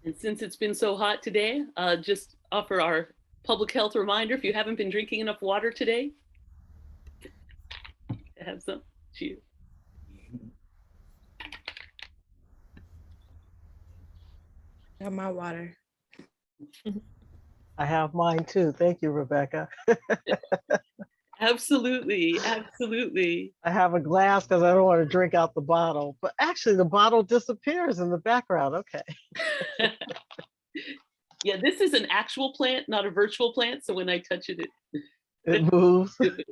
And since it's been so hot today, just offer our public health reminder, if you haven't been drinking enough water today, have some. Cheers. Got my water. I have mine too. Thank you, Rebecca. Absolutely, absolutely. I have a glass because I don't want to drink out the bottle, but actually the bottle disappears in the background. Okay. Yeah, this is an actual plant, not a virtual plant. So when I touch it, It moves. it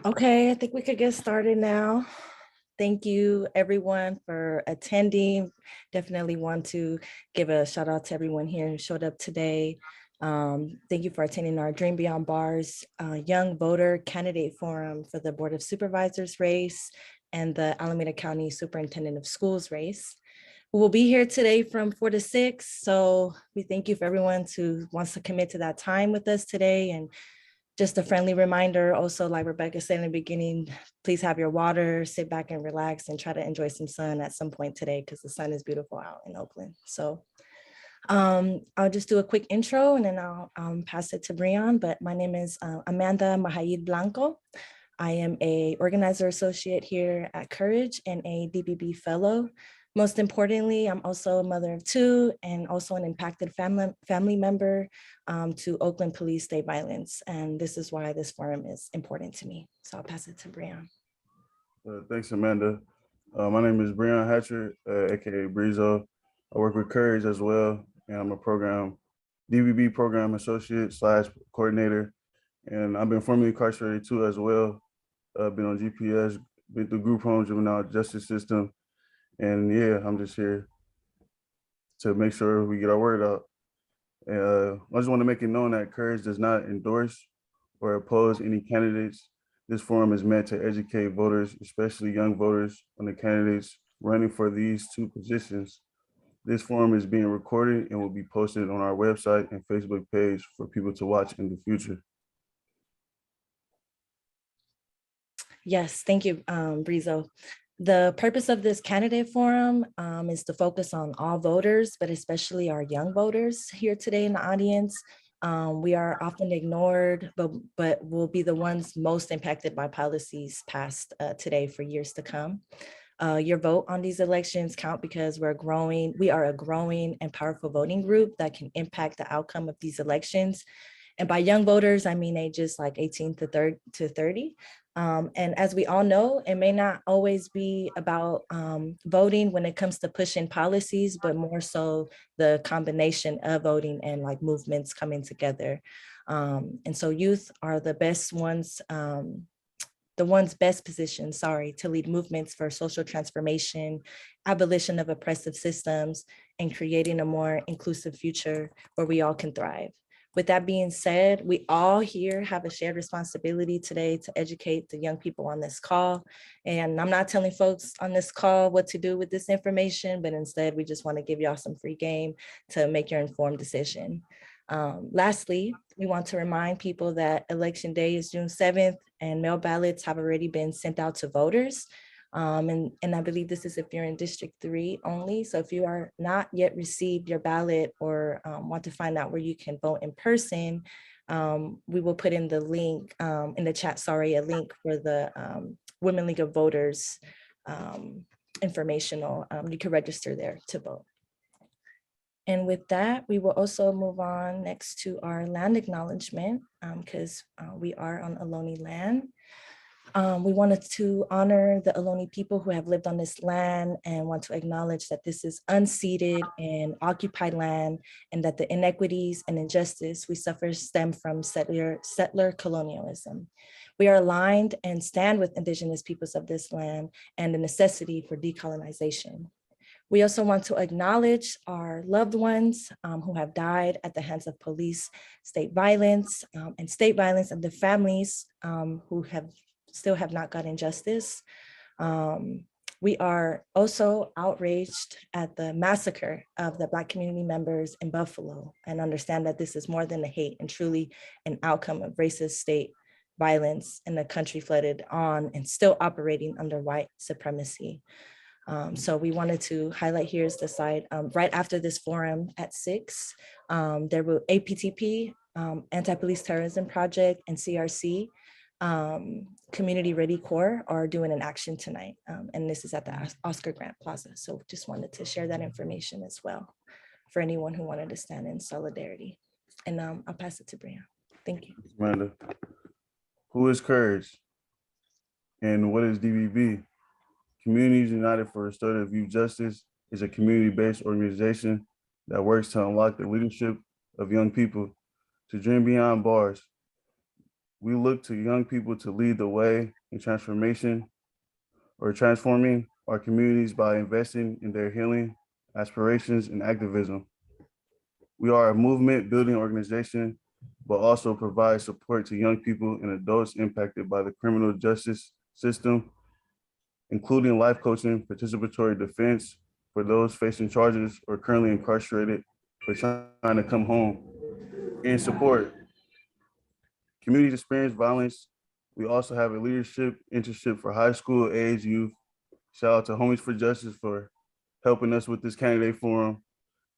Okay, I think we could get started now. Thank you everyone for attending. Definitely want to give a shout out to everyone here who showed up today. Thank you for attending our Dream Beyond Bars Young Voter Candidate Forum for the Board of Supervisors race and the Alameda County Superintendent of Schools race. We'll be here today from 4 to 6. So we thank you for everyone who wants to commit to that time with us today. And just a friendly reminder, also, like Rebecca said in the beginning, please have your water, sit back and relax and try to enjoy some sun at some point today because the sun is beautiful out in Oakland. So I'll just do a quick intro and then I'll pass it to Brian. But my name is Amanda Mahayid Blanco. I am a organizer associate here at CURYJ and a DBB fellow. Most importantly, I'm also a mother of two and also an impacted family member to Oakland Police State Violence. And this is why this forum is important to me. So I'll pass it to Brian. Thanks, Amanda. My name is Brian Hatcher, aka Breezo. I work with CURYJ as well, and I'm a DBB program associate / coordinator. And I've been formerly incarcerated too as well. Been on GPS, been through group home, juvenile justice system. And yeah, I'm just here to make sure we get our word out. I just want to make it known that CURYJ does not endorse or oppose any candidates. This forum is meant to educate voters, especially young voters, on the candidates running for these two positions. This forum is being recorded and will be posted on our website and Facebook page for people to watch in the future. Yes, thank you, Breezo. The purpose of this candidate forum is to focus on all voters, but especially our young voters here today in the audience. We are often ignored, but will be the ones most impacted by policies passed today for years to come. Your vote on these elections count because we are a growing and powerful voting group that can impact the outcome of these elections. And by young voters, I mean ages like 18 to 30. And as we all know, it may not always be about voting when it comes to pushing policies, but more so the combination of voting and like movements coming together. And so youth are the best ones, best positioned, to lead movements for social transformation, abolition of oppressive systems, and creating a more inclusive future where we all can thrive. With that being said, we all here have a shared responsibility today to educate the young people on this call. And I'm not telling folks on this call what to do with this information, but instead we just want to give y'all some free game to make your informed decision. Lastly, we want to remind people that Election Day is June 7th and mail ballots have already been sent out to voters. And I believe this is if you're in District 3 only. So if you are not yet received your ballot or want to find out where you can vote in person, we will put in the link in the chat, a link for the Women League of Voters informational. You can register there to vote. And with that, we will also move on next to our land acknowledgement because we are on Ohlone land. We wanted to honor the Ohlone people who have lived on this land and want to acknowledge that this is unceded and occupied land and that the inequities and injustice we suffer stem from settler colonialism. We are aligned and stand with Indigenous peoples of this land and the necessity for decolonization. We also want to acknowledge our loved ones who have died at the hands of police, state violence, and the families who still have not gotten justice. We are also outraged at the massacre of the Black community members in Buffalo and understand that this is more than a hate and truly an outcome of racist state violence in a country flooded on and still operating under white supremacy. So we wanted to highlight here's the site. Right after this forum at 6, there will APTP, Anti-Police Terrorism Project, and CRC, Community Ready Corps are doing an action tonight. And this is at the Oscar Grant Plaza. So just wanted to share that information as well for anyone who wanted to stand in solidarity. And I'll pass it to Brian. Thank you. Amanda, who is CURYJ and what is DBB? Communities United for Restorative Youth Justice is a community-based organization that works to unlock the leadership of young people to dream beyond bars. We look to young people to lead the way in transforming our communities by investing in their healing, aspirations, and activism. We are a movement building organization, but also provide support to young people and adults impacted by the criminal justice system, including life coaching, participatory defense for those facing charges or currently incarcerated for trying to come home, and support communities experience violence. We also have a leadership internship for high school age youth. Shout out to Homies for Justice for helping us with this candidate forum.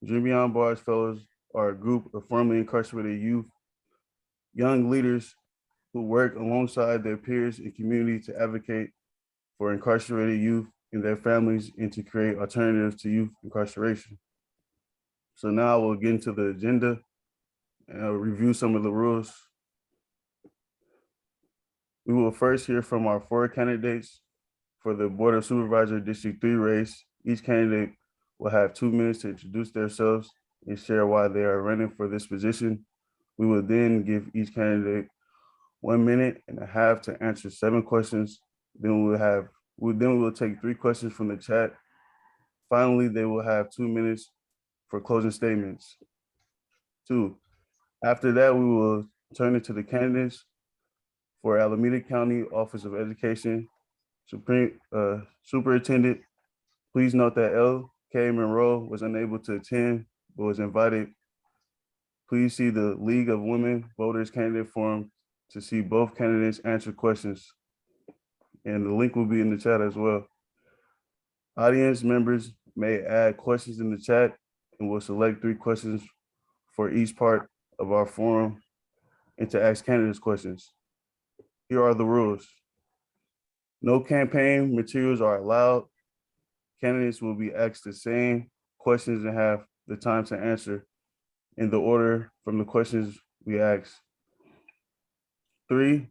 Dream Beyond Bars Fellows are a group of formerly incarcerated youth, young leaders who work alongside their peers and community to advocate for incarcerated youth and their families and to create alternatives to youth incarceration. So now we'll get into the agenda and I'll review some of the rules. We will first hear from our 4 candidates for the Board of Supervisors District 3 race. Each candidate will have 2 minutes to introduce themselves and share why they are running for this position. We will then give each candidate 1.5 minutes to answer 7 questions. Then we will take 3 questions from the chat. Finally, they will have 2 minutes for closing statements. 2, after that, we will turn it to the candidates for Alameda County Office of Education, Superintendent. Please note that L.K. Monroe was unable to attend, but was invited. Please see the League of Women Voters candidate forum to see both candidates answer questions. And the link will be in the chat as well. Audience members may add questions in the chat and we'll select 3 questions for each part of our forum and to ask candidates questions. Here are the rules. No campaign materials are allowed. Candidates will be asked the same questions and have the time to answer in the order from the questions we asked. 3,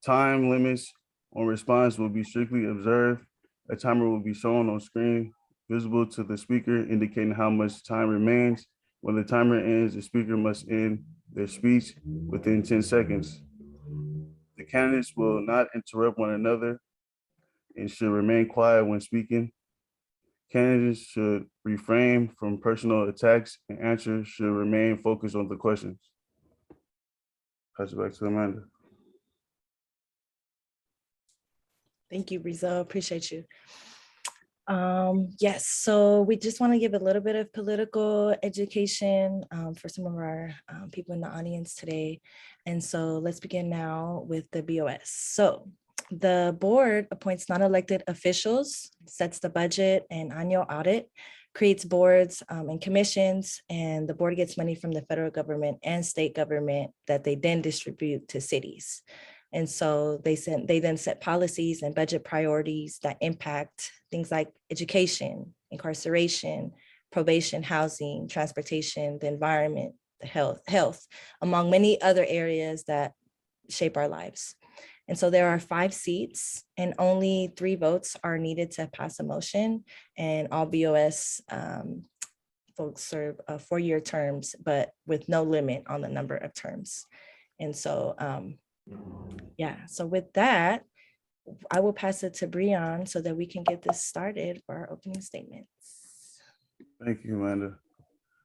time limits on response will be strictly observed. A timer will be shown on screen, visible to the speaker, indicating how much time remains. When the timer ends, the speaker must end their speech within 10 seconds. The candidates will not interrupt one another and should remain quiet when speaking. Candidates should refrain from personal attacks and answers should remain focused on the questions. pass it back to Amanda. Thank you, Brizo. Appreciate you. Yes, so we just want to give a little bit of political education for some of our people in the audience today. And so let's begin now with the BOS. So the board appoints non-elected officials, sets the budget and annual audit, creates boards and commissions, and the board gets money from the federal government and state government that they then distribute to cities. And so they then set policies and budget priorities that impact things like education, incarceration, probation, housing, transportation, the environment, the health, among many other areas that shape our lives. And so there are 5 seats and only 3 votes are needed to pass a motion, and all BOS folks serve 4-year terms, but with no limit on the number of terms. And so, yeah, so with that, I will pass it to Breon so that we can get this started for our opening statements. Thank you, Amanda.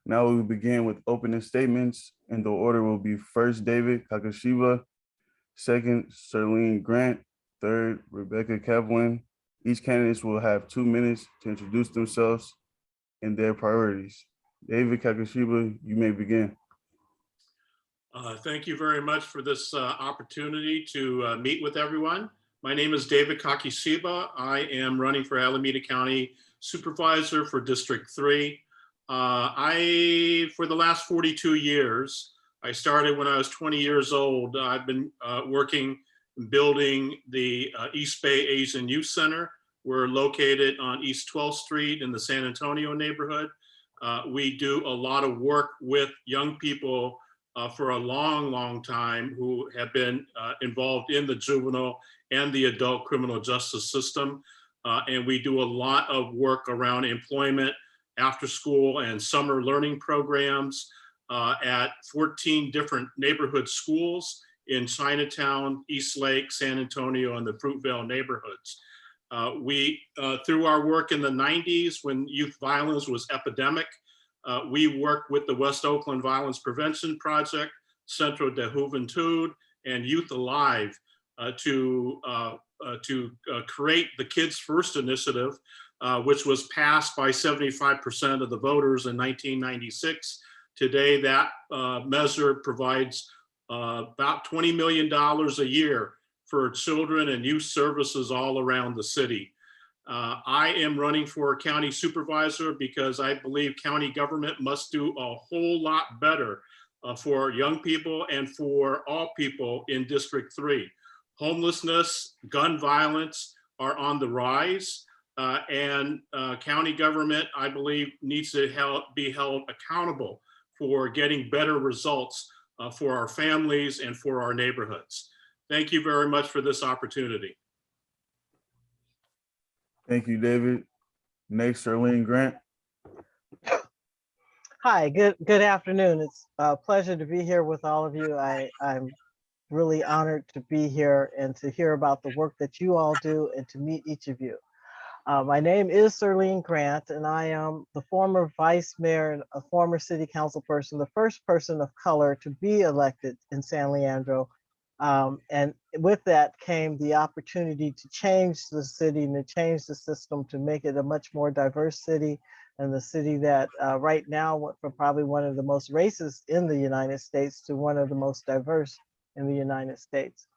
Now we will begin with opening statements, and the order will be first David Kakashiba, second Serlene Grant, third Rebecca Kevlin. Each candidate will have 2 minutes to introduce themselves and their priorities. David Kakashiba, you may begin. Thank you very much for this opportunity to meet with everyone. My name is David Kakishiba. I am running for Alameda County Supervisor for District 3. For the last 42 years, I started when I was 20 years old. I've been working, building the East Bay Asian Youth Center. We're located on East 12th Street in the San Antonio neighborhood. We do a lot of work with young people for a long time who have been involved in the juvenile and the adult criminal justice system. And we do a lot of work around employment, after school and summer learning programs at 14 different neighborhood schools in Chinatown, East Lake, San Antonio, and the Fruitvale neighborhoods. Through our work in the 90s when youth violence was epidemic, we worked with the West Oakland Violence Prevention Project, Centro de Juventud, and Youth Alive to create the Kids First initiative, which was passed by 75% of the voters in 1996. Today, that measure provides about $20 million a year for children and youth services all around the city. I am running for county supervisor because I believe county government must do a whole lot better for young people and for all people in District 3. Homelessness, gun violence are on the rise, and county government, I believe, needs to be held accountable for getting better results for our families and for our neighborhoods. Thank you very much for this opportunity. Thank you, David. Next, Serlene Grant. Hi, good afternoon. It's a pleasure to be here with all of you. I'm really honored to be here and to hear about the work that you all do and to meet each of you. My name is Serlene Grant, and I am the former vice mayor and a former city council person, the first person of color to be elected in San Leandro. And with that came the opportunity to change the city and to change the system to make it a much more diverse city, and the city that right now went from probably one of the most racist in the United States to one of the most diverse in the United States.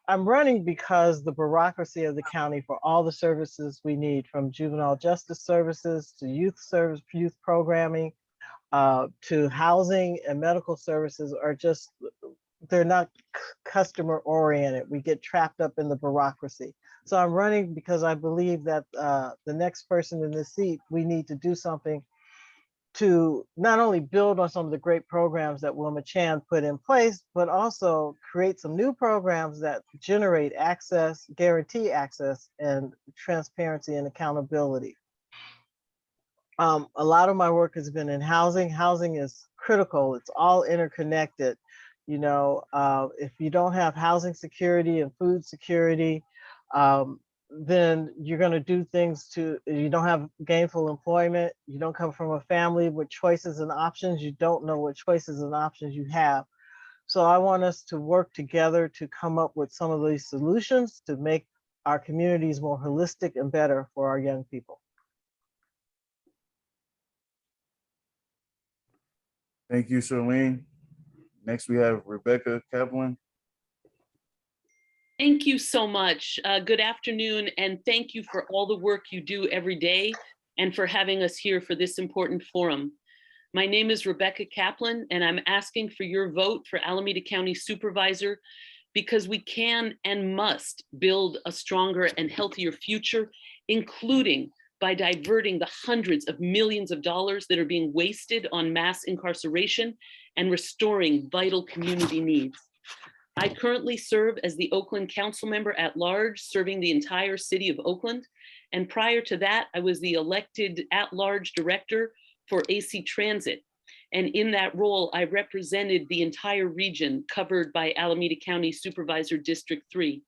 I'm running because the bureaucracy of the county for all the services we need, from juvenile justice services to youth service, youth programming, to housing and medical services are just, they're not customer oriented. We get trapped up in the bureaucracy. So I'm running because I believe that the next person in this seat, we need to do something to not only build on some of the great programs that Wilma Chan put in place, but also create some new programs that generate access, guarantee access, and transparency and accountability. A lot of my work has been in housing. Housing is critical. It's all interconnected. You know, if you don't have housing security and food security, then you're going to do things you don't have gainful employment, you don't come from a family with choices and options, you don't know what choices and options you have. So I want us to work together to come up with some of these solutions to make our communities more holistic and better for our young people. Thank you, Charlene. Next, we have Rebecca Kaplan. Thank you so much. Good afternoon, and thank you for all the work you do every day and for having us here for this important forum. My name is Rebecca Kaplan, and I'm asking for your vote for Alameda County Supervisor because we can and must build a stronger and healthier future, including by diverting the hundreds of millions of dollars that are being wasted on mass incarceration and restoring vital community needs. I currently serve as the Oakland Council Member at Large, serving the entire city of Oakland. And prior to that, I was the elected at-large director for AC Transit. And in that role, I represented the entire region covered by Alameda County Supervisor District 3.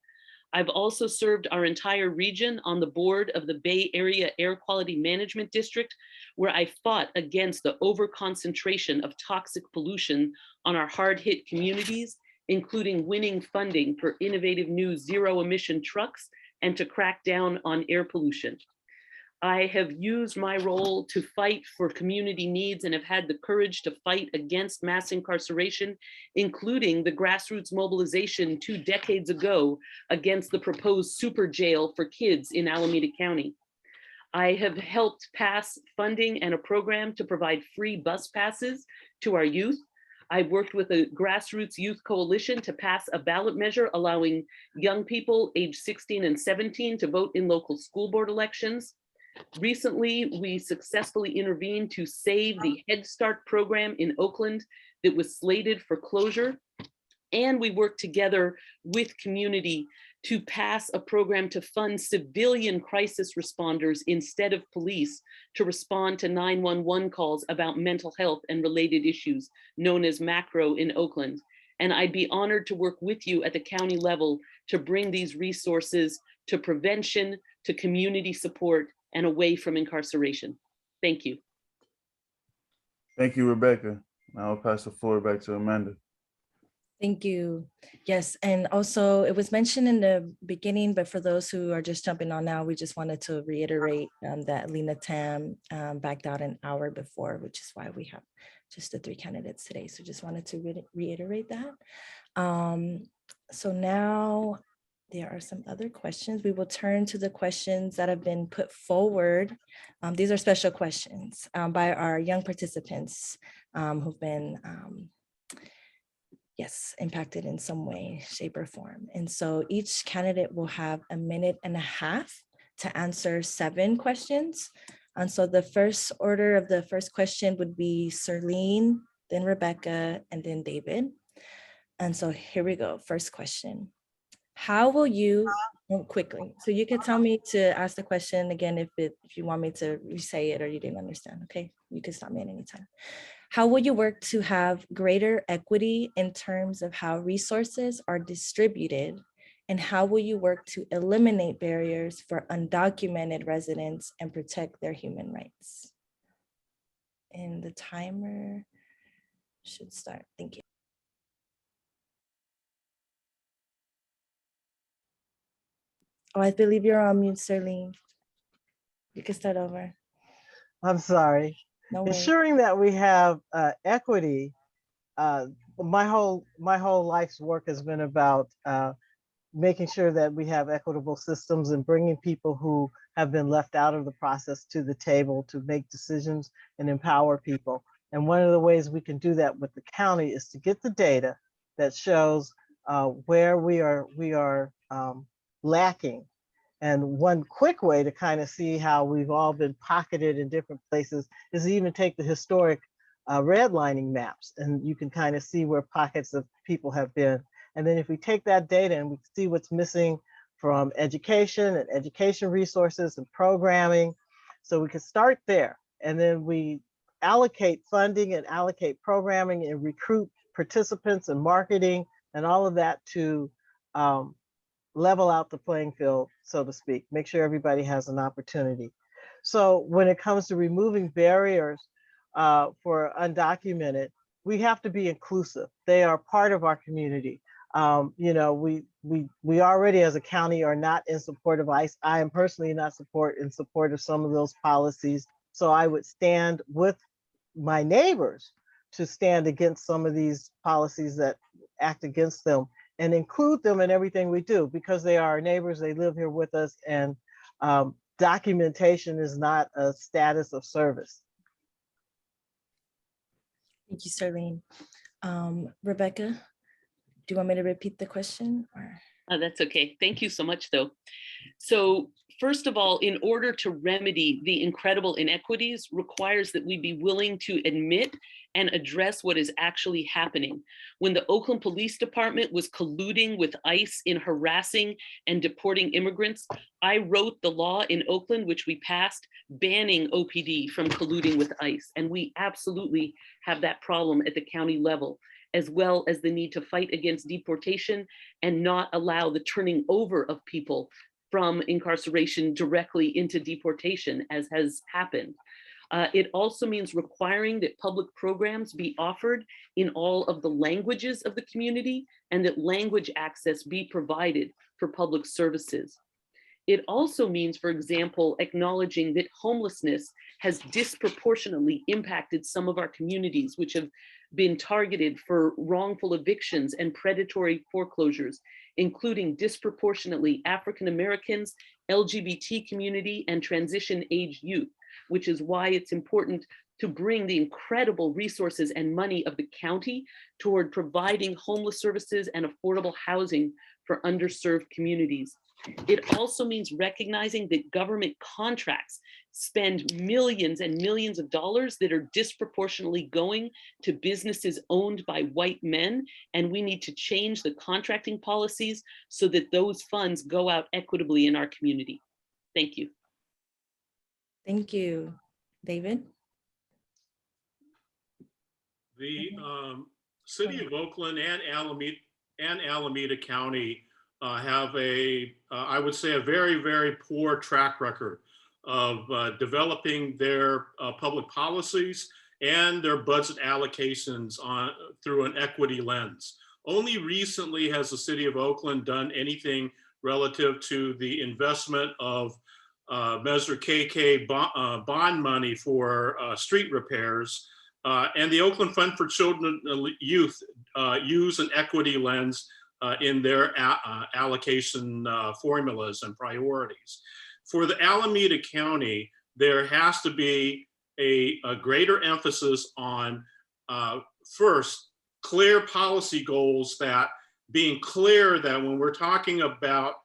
I've also served our entire region on the board of the Bay Area Air Quality Management District, where I fought against the overconcentration of toxic pollution on our hard-hit communities, including winning funding for innovative new zero-emission trucks and to crack down on air pollution. I have used my role to fight for community needs and have had the courage to fight against mass incarceration, including the grassroots mobilization 2 decades ago against the proposed super jail for kids in Alameda County. I have helped pass funding and a program to provide free bus passes to our youth. I've worked with a grassroots youth coalition to pass a ballot measure allowing young people age 16 and 17 to vote in local school board elections. Recently, we successfully intervened to save the Head Start program in Oakland that was slated for closure. And we worked together with community to pass a program to fund civilian crisis responders instead of police to respond to 911 calls about mental health and related issues, known as macro in Oakland. And I'd be honored to work with you at the county level to bring these resources to prevention, to community support, and away from incarceration. Thank you. Thank you, Rebecca. Now I'll pass the floor back to Amanda. Thank you. Yes, and also it was mentioned in the beginning, but for those who are just jumping on now, we just wanted to reiterate that Lena Tam backed out an hour before, which is why we have just the 3 candidates today. So just wanted to reiterate that. So now there are some other questions. We will turn to the questions that have been put forward. These are special questions by our young participants who've been yes, impacted in some way, shape, or form. And so each candidate will have 1.5 minutes to answer 7 questions. And so the first order of the first question would be Serlene, then Rebecca, and then David. And so here we go. First question. How will you, quickly, so you can tell me to ask the question again if you want me to re-say it or you didn't understand, okay? You can stop me at any time. How will you work to have greater equity in terms of how resources are distributed? And how will you work to eliminate barriers for undocumented residents and protect their human rights? And the timer should start. Thank you. Oh, I believe you're on mute, Serlene. You can start over. I'm sorry. No worries. Ensuring that we have equity. My whole life's work has been about making sure that we have equitable systems and bringing people who have been left out of the process to the table to make decisions and empower people. And one of the ways we can do that with the county is to get the data that shows where we are lacking. And one quick way to kind of see how we've all been pocketed in different places is to even take the historic redlining maps, and you can kind of see where pockets of people have been. And then if we take that data and we see what's missing from education and education resources and programming, so we can start there. And then we allocate funding and allocate programming and recruit participants and marketing and all of that to level out the playing field, so to speak, make sure everybody has an opportunity. So when it comes to removing barriers for undocumented, we have to be inclusive. They are part of our community. You know, we already as a county are not in support of ICE. I am personally not in support of some of those policies. So I would stand with my neighbors to stand against some of these policies that act against them and include them in everything we do because they are our neighbors, they live here with us, and documentation is not a status of service. Thank you, Serlene. Rebecca, do you want me to repeat the question? Or? That's okay. Thank you so much, though. So first of all, in order to remedy the incredible inequities requires that we be willing to admit and address what is actually happening. When the Oakland Police Department was colluding with ICE in harassing and deporting immigrants, I wrote the law in Oakland, which we passed, banning OPD from colluding with ICE. And we absolutely have that problem at the county level, as well as the need to fight against deportation and not allow the turning over of people from incarceration directly into deportation, as has happened. It also means requiring that public programs be offered in all of the languages of the community and that language access be provided for public services. It also means, for example, acknowledging that homelessness has disproportionately impacted some of our communities, which have been targeted for wrongful evictions and predatory foreclosures, including disproportionately African Americans, LGBT community, and transition age youth, which is why it's important to bring the incredible resources and money of the county toward providing homeless services and affordable housing for underserved communities. It also means recognizing that government contracts spend millions and millions of dollars that are disproportionately going to businesses owned by white men, and we need to change the contracting policies so that those funds go out equitably in our community. Thank you. Thank you. David? The city of Oakland and Alameda County have I would say, a very, very poor track record of developing their public policies and their budget allocations through an equity lens. Only recently has the city of Oakland done anything relative to the investment of Measure KK bond money for street repairs. And the Oakland Fund for Children and Youth use an equity lens in their allocation formulas and priorities. For the Alameda County, there has to be a greater emphasis on, first, clear policy goals, that being clear that when we're talking about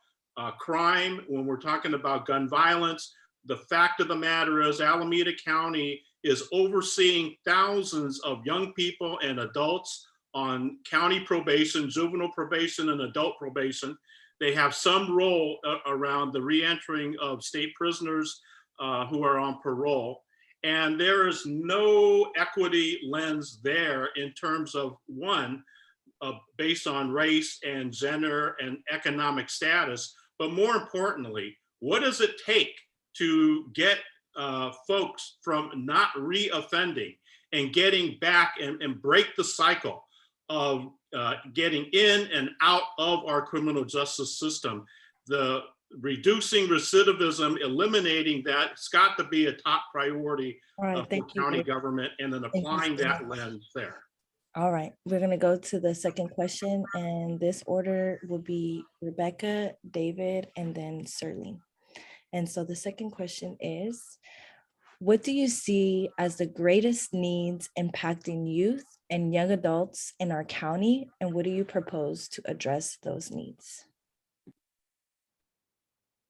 crime, when we're talking about gun violence, the fact of the matter is Alameda County is overseeing thousands of young people and adults on county probation, juvenile probation, and adult probation. They have some role around the re-entering of state prisoners who are on parole. And there is no equity lens there in terms of, one, based on race and gender and economic status, but more importantly, what does it take to get folks from not re-offending and getting back and break the cycle of getting in and out of our criminal justice system? The reducing recidivism, eliminating that, it's got to be a top priority for county government, and then applying that lens there. All right, we're gonna go to the second question, and this order will be Rebecca, David, and then Serlene. And so the second question is, what do you see as the greatest needs impacting youth and young adults in our county, and what do you propose to address those needs?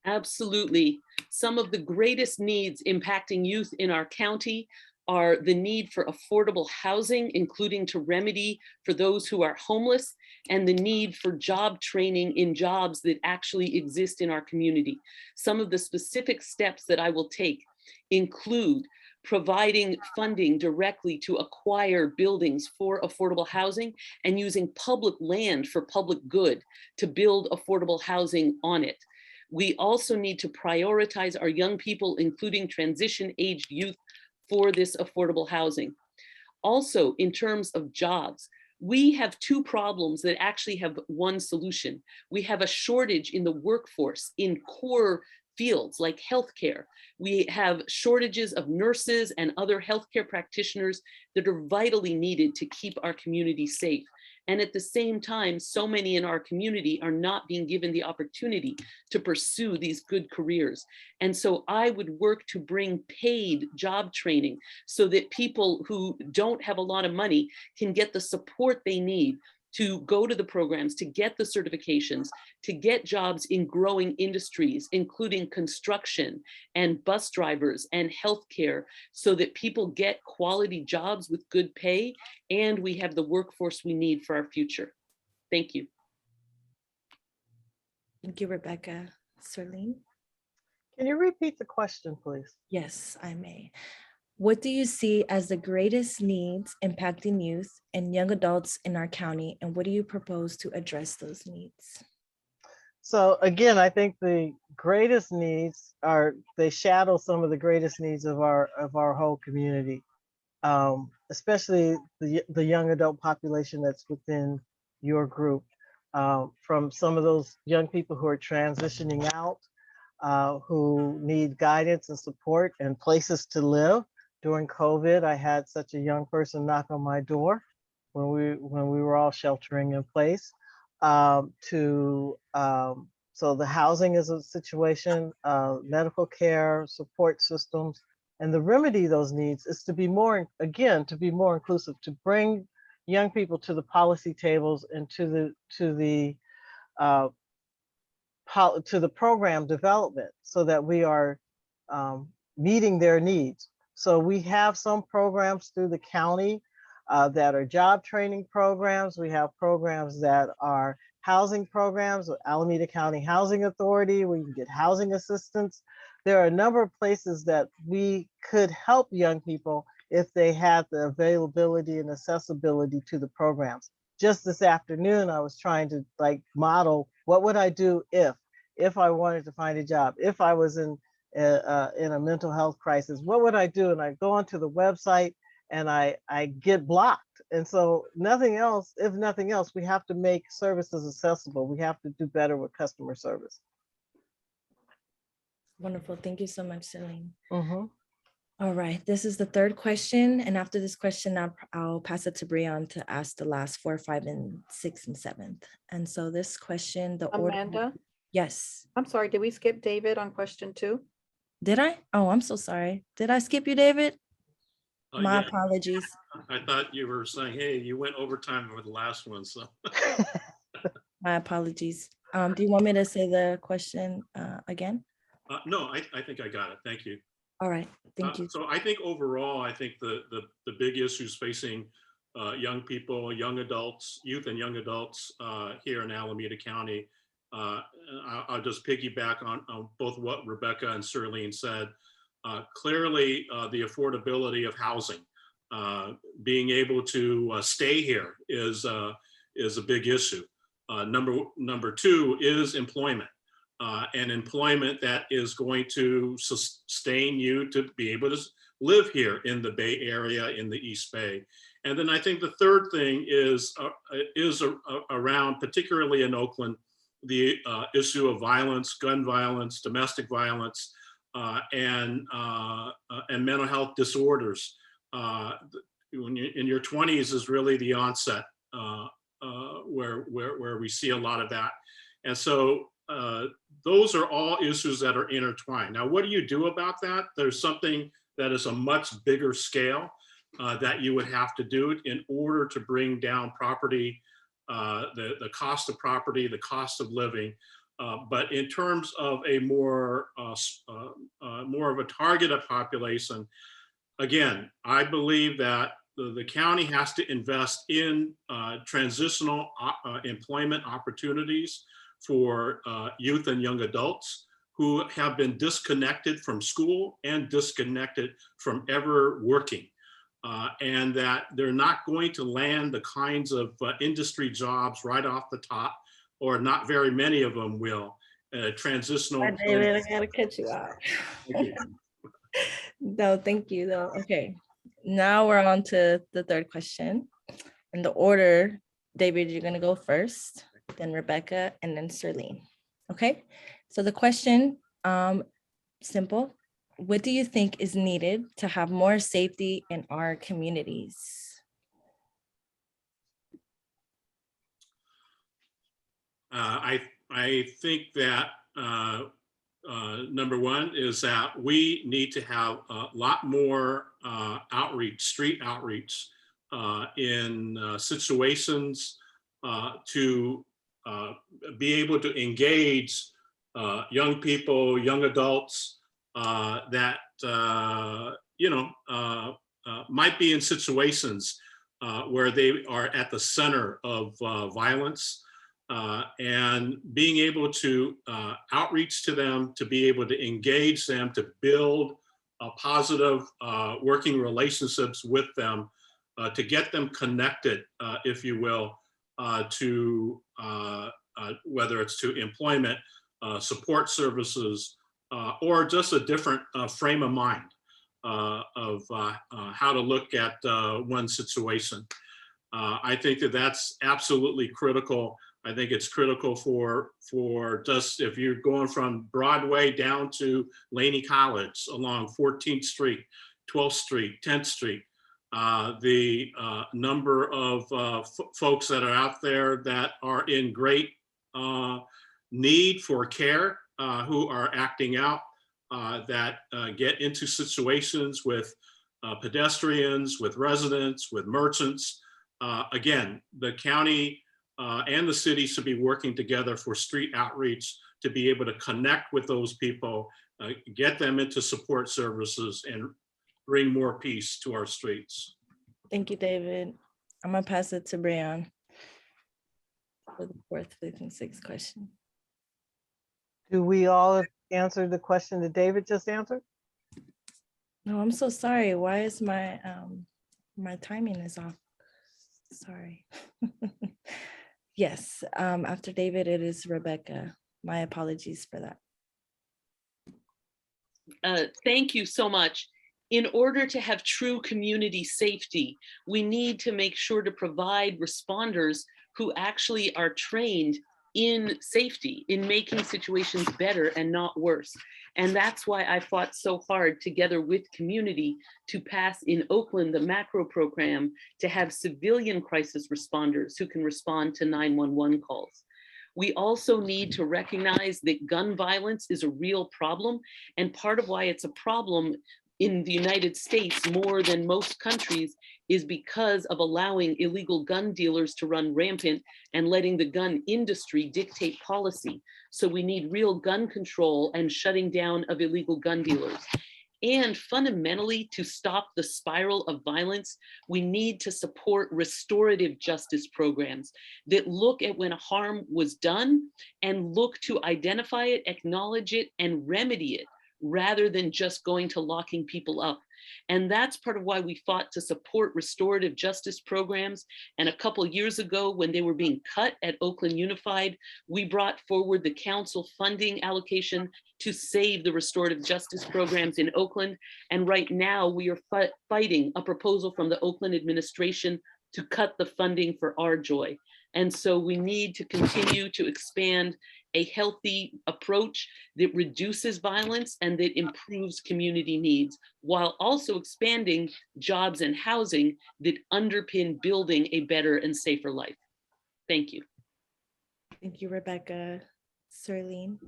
Absolutely. Some of the greatest needs impacting youth in our county are the need for affordable housing, including to remedy for those who are homeless, and the need for job training in jobs that actually exist in our community. Some of the specific steps that I will take include providing funding directly to acquire buildings for affordable housing and using public land for public good to build affordable housing on it. We also need to prioritize our young people, including transition-aged youth, for this affordable housing. Also, in terms of jobs, we have two problems that actually have one solution. We have a shortage in the workforce in core fields like healthcare. We have shortages of nurses and other healthcare practitioners that are vitally needed to keep our community safe. And at the same time, so many in our community are not being given the opportunity to pursue these good careers. And so I would work to bring paid job training so that people who don't have a lot of money can get the support they need to go to the programs, to get the certifications, to get jobs in growing industries, including construction and bus drivers and healthcare, so that people get quality jobs with good pay and we have the workforce we need for our future. Thank you. Thank you, Rebecca. Serlene? Can you repeat the question, please? Yes, I may. What do you see as the greatest needs impacting youth and young adults in our county, and what do you propose to address those needs? So again, I think the greatest needs they shadow some of the greatest needs of our whole community, especially the young adult population that's within your group, from some of those young people who are transitioning out, who need guidance and support and places to live. During COVID, I had such a young person knock on my door when we were all sheltering in place. So the housing is a situation, medical care, support systems, and the remedy those needs is to be more inclusive, to bring young people to the policy tables and to the program development, so that we are meeting their needs. So we have some programs through the county that are job training programs. We have programs that are housing programs with Alameda County Housing Authority, where you can get housing assistance. There are a number of places that we could help young people if they had the availability and accessibility to the programs. Just this afternoon, I was trying to model what would I do if I wanted to find a job, if I was in a mental health crisis, what would I do? And I go onto the website and I get blocked. And so if nothing else, we have to make services accessible. We have to do better with customer service. Wonderful. Thank you so much, Serlene. Mm-hmm. All right, this is the third question. And after this question, I'll pass it to Breon to ask the last 4, 5, and 6, and 7th. And so this question, the order. Amanda, Yes. I'm sorry, did we skip David on question 2? Did I? Oh, I'm so sorry. Did I skip you, David? My Yeah, apologies. I thought you were saying, hey, you went overtime with the last one, so. My apologies. Do you want me to say the question again? No, I think I got it. Thank you. All right, thank you. So I think overall, I think the big issues facing young people, young adults, youth and young adults here in Alameda County, I'll just piggyback on both what Rebecca and Serlene said. Clearly, the affordability of housing, being able to stay here is a big issue. Number 2 is employment. And employment that is going to sustain you to be able to live here in the Bay Area, in the East Bay. And then I think the third thing is around, particularly in Oakland, the issue of violence, gun violence, domestic violence, and mental health disorders. When you're in your 20s is really the onset where we see a lot of that. And so those are all issues that are intertwined. Now, what do you do about that? There's something that is a much bigger scale that you would have to do in order to bring down property, the cost of property, the cost of living. But in terms of a more of a targeted population, again, I believe that the county has to invest in transitional employment opportunities for youth and young adults who have been disconnected from school and disconnected from ever working. And that they're not going to land the kinds of industry jobs right off the top, or not very many of them will. Transitional. David, I gotta cut you out. Thank you. No, thank you though. Okay. Now we're on to the third question. In the order, David, you're gonna go first, then Rebecca, and then Serlene. Okay, so the question, simple. What do you think is needed to have more safety in our communities? I think that number one is that we need to have a lot more outreach, street outreach in situations to be able to engage young people, young adults that might be in situations where they are at the center of violence. And being able to outreach to them, to be able to engage them, to build positive working relationships with them, to get them connected, if you will, to whether it's to employment, support services, or just a different frame of mind of how to look at one situation. I think that that's absolutely critical. I think it's critical for just if you're going from Broadway down to Laney College along 14th Street, 12th Street, 10th Street, the number of folks that are out there that are in great need for care, who are acting out, that get into situations with pedestrians, with residents, with merchants. Again, the county and the city should be working together for street outreach to be able to connect with those people, get them into support services, and bring more peace to our streets. Thank you, David. I'm gonna pass it to Brian for the fourth, fifth, and sixth question. Do we all answer the question that David just answered? No, I'm so sorry. Why is my my timing is off? Sorry. Yes, after David, it is Rebecca. My apologies for that. Thank you so much. In order to have true community safety, we need to make sure to provide responders who actually are trained in safety, in making situations better and not worse. And that's why I fought so hard together with community to pass in Oakland the macro program to have civilian crisis responders who can respond to 911 calls. We also need to recognize that gun violence is a real problem, and part of why it's a problem in the United States more than most countries is because of allowing illegal gun dealers to run rampant and letting the gun industry dictate policy. So we need real gun control and shutting down of illegal gun dealers. And fundamentally, to stop the spiral of violence, we need to support restorative justice programs that look at when a harm was done and look to identify it, acknowledge it, and remedy it, rather than just going to locking people up. And that's part of why we fought to support restorative justice programs. And a couple years ago, when they were being cut at Oakland Unified, we brought forward the council funding allocation to save the restorative justice programs in Oakland. And right now we are fighting a proposal from the Oakland administration to cut the funding for CURYJ. And so we need to continue to expand a healthy approach that reduces violence and that improves community needs, while also expanding jobs and housing that underpin building a better and safer life. Thank you. Thank you, Rebecca. Serlene.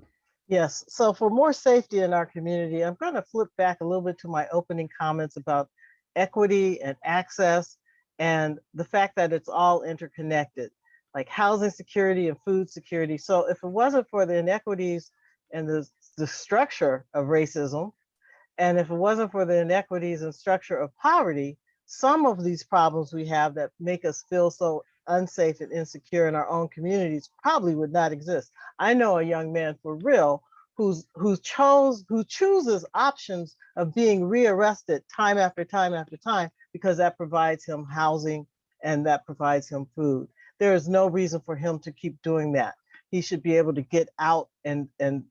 Yes, so for more safety in our community, I'm going to flip back a little bit to my opening comments about equity and access and the fact that it's all interconnected, like housing security and food security. So if it wasn't for the inequities and the structure of racism, and if it wasn't for the inequities and structure of poverty, some of these problems we have that make us feel so unsafe and insecure in our own communities probably would not exist. I know a young man for real who chooses options of being rearrested time after time after time because that provides him housing and that provides him food. There is no reason for him to keep doing that. He should be able to get out and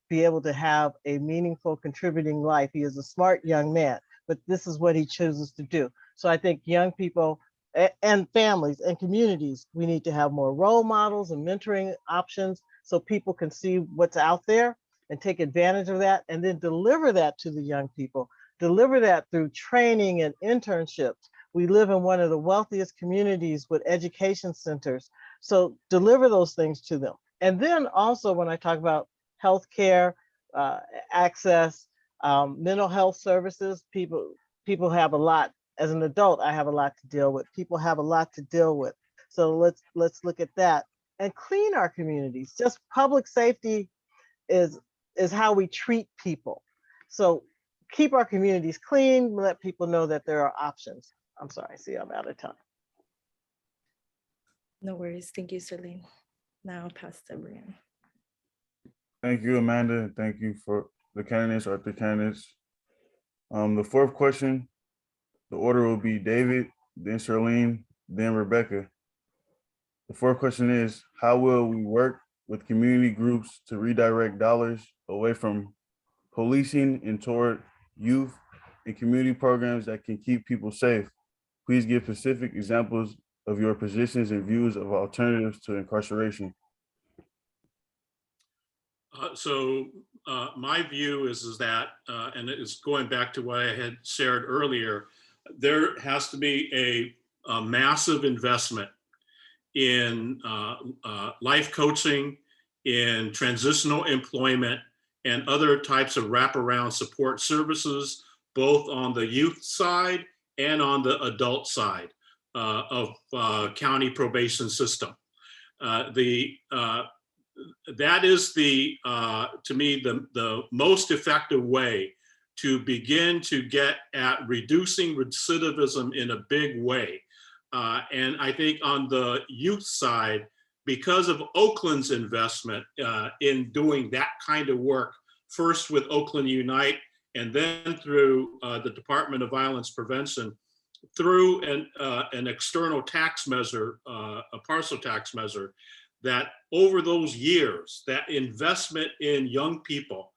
be able to have a meaningful contributing life. He is a smart young man, but this is what he chooses to do. So I think young people and families and communities, we need to have more role models and mentoring options so people can see what's out there and take advantage of that, and then deliver that to the young people, deliver that through training and internships. We live in one of the wealthiest communities with education centers. So deliver those things to them. And then also when I talk about healthcare, access, mental health services, people have a lot. As an adult, I have a lot to deal with. People have a lot to deal with. So let's look at that and clean our communities. Just public safety is how we treat people. So keep our communities clean, let people know that there are options. I'm sorry, see, I'm out of time. No worries. Thank you, Serlene. Now I'll pass to Brian. Thank you, Amanda. Thank you for the candidates or the candidates. The fourth question, the order will be David, then Charlene, then Rebecca. The fourth question is, how will we work with community groups to redirect dollars away from policing and toward youth and community programs that can keep people safe? Please give specific examples of your positions and views of alternatives to incarceration. My view is that, and it is going back to what I had shared earlier, there has to be a massive investment in life coaching, in transitional employment, and other types of wraparound support services, both on the youth side and on the adult side of county probation system. That is to me, the most effective way to begin to get at reducing recidivism in a big way. And I think on the youth side, because of Oakland's investment in doing that kind of work, first with Oakland Unite, and then through the Department of Violence Prevention, through an external tax measure, a parcel tax measure, that over those years, that investment in young people,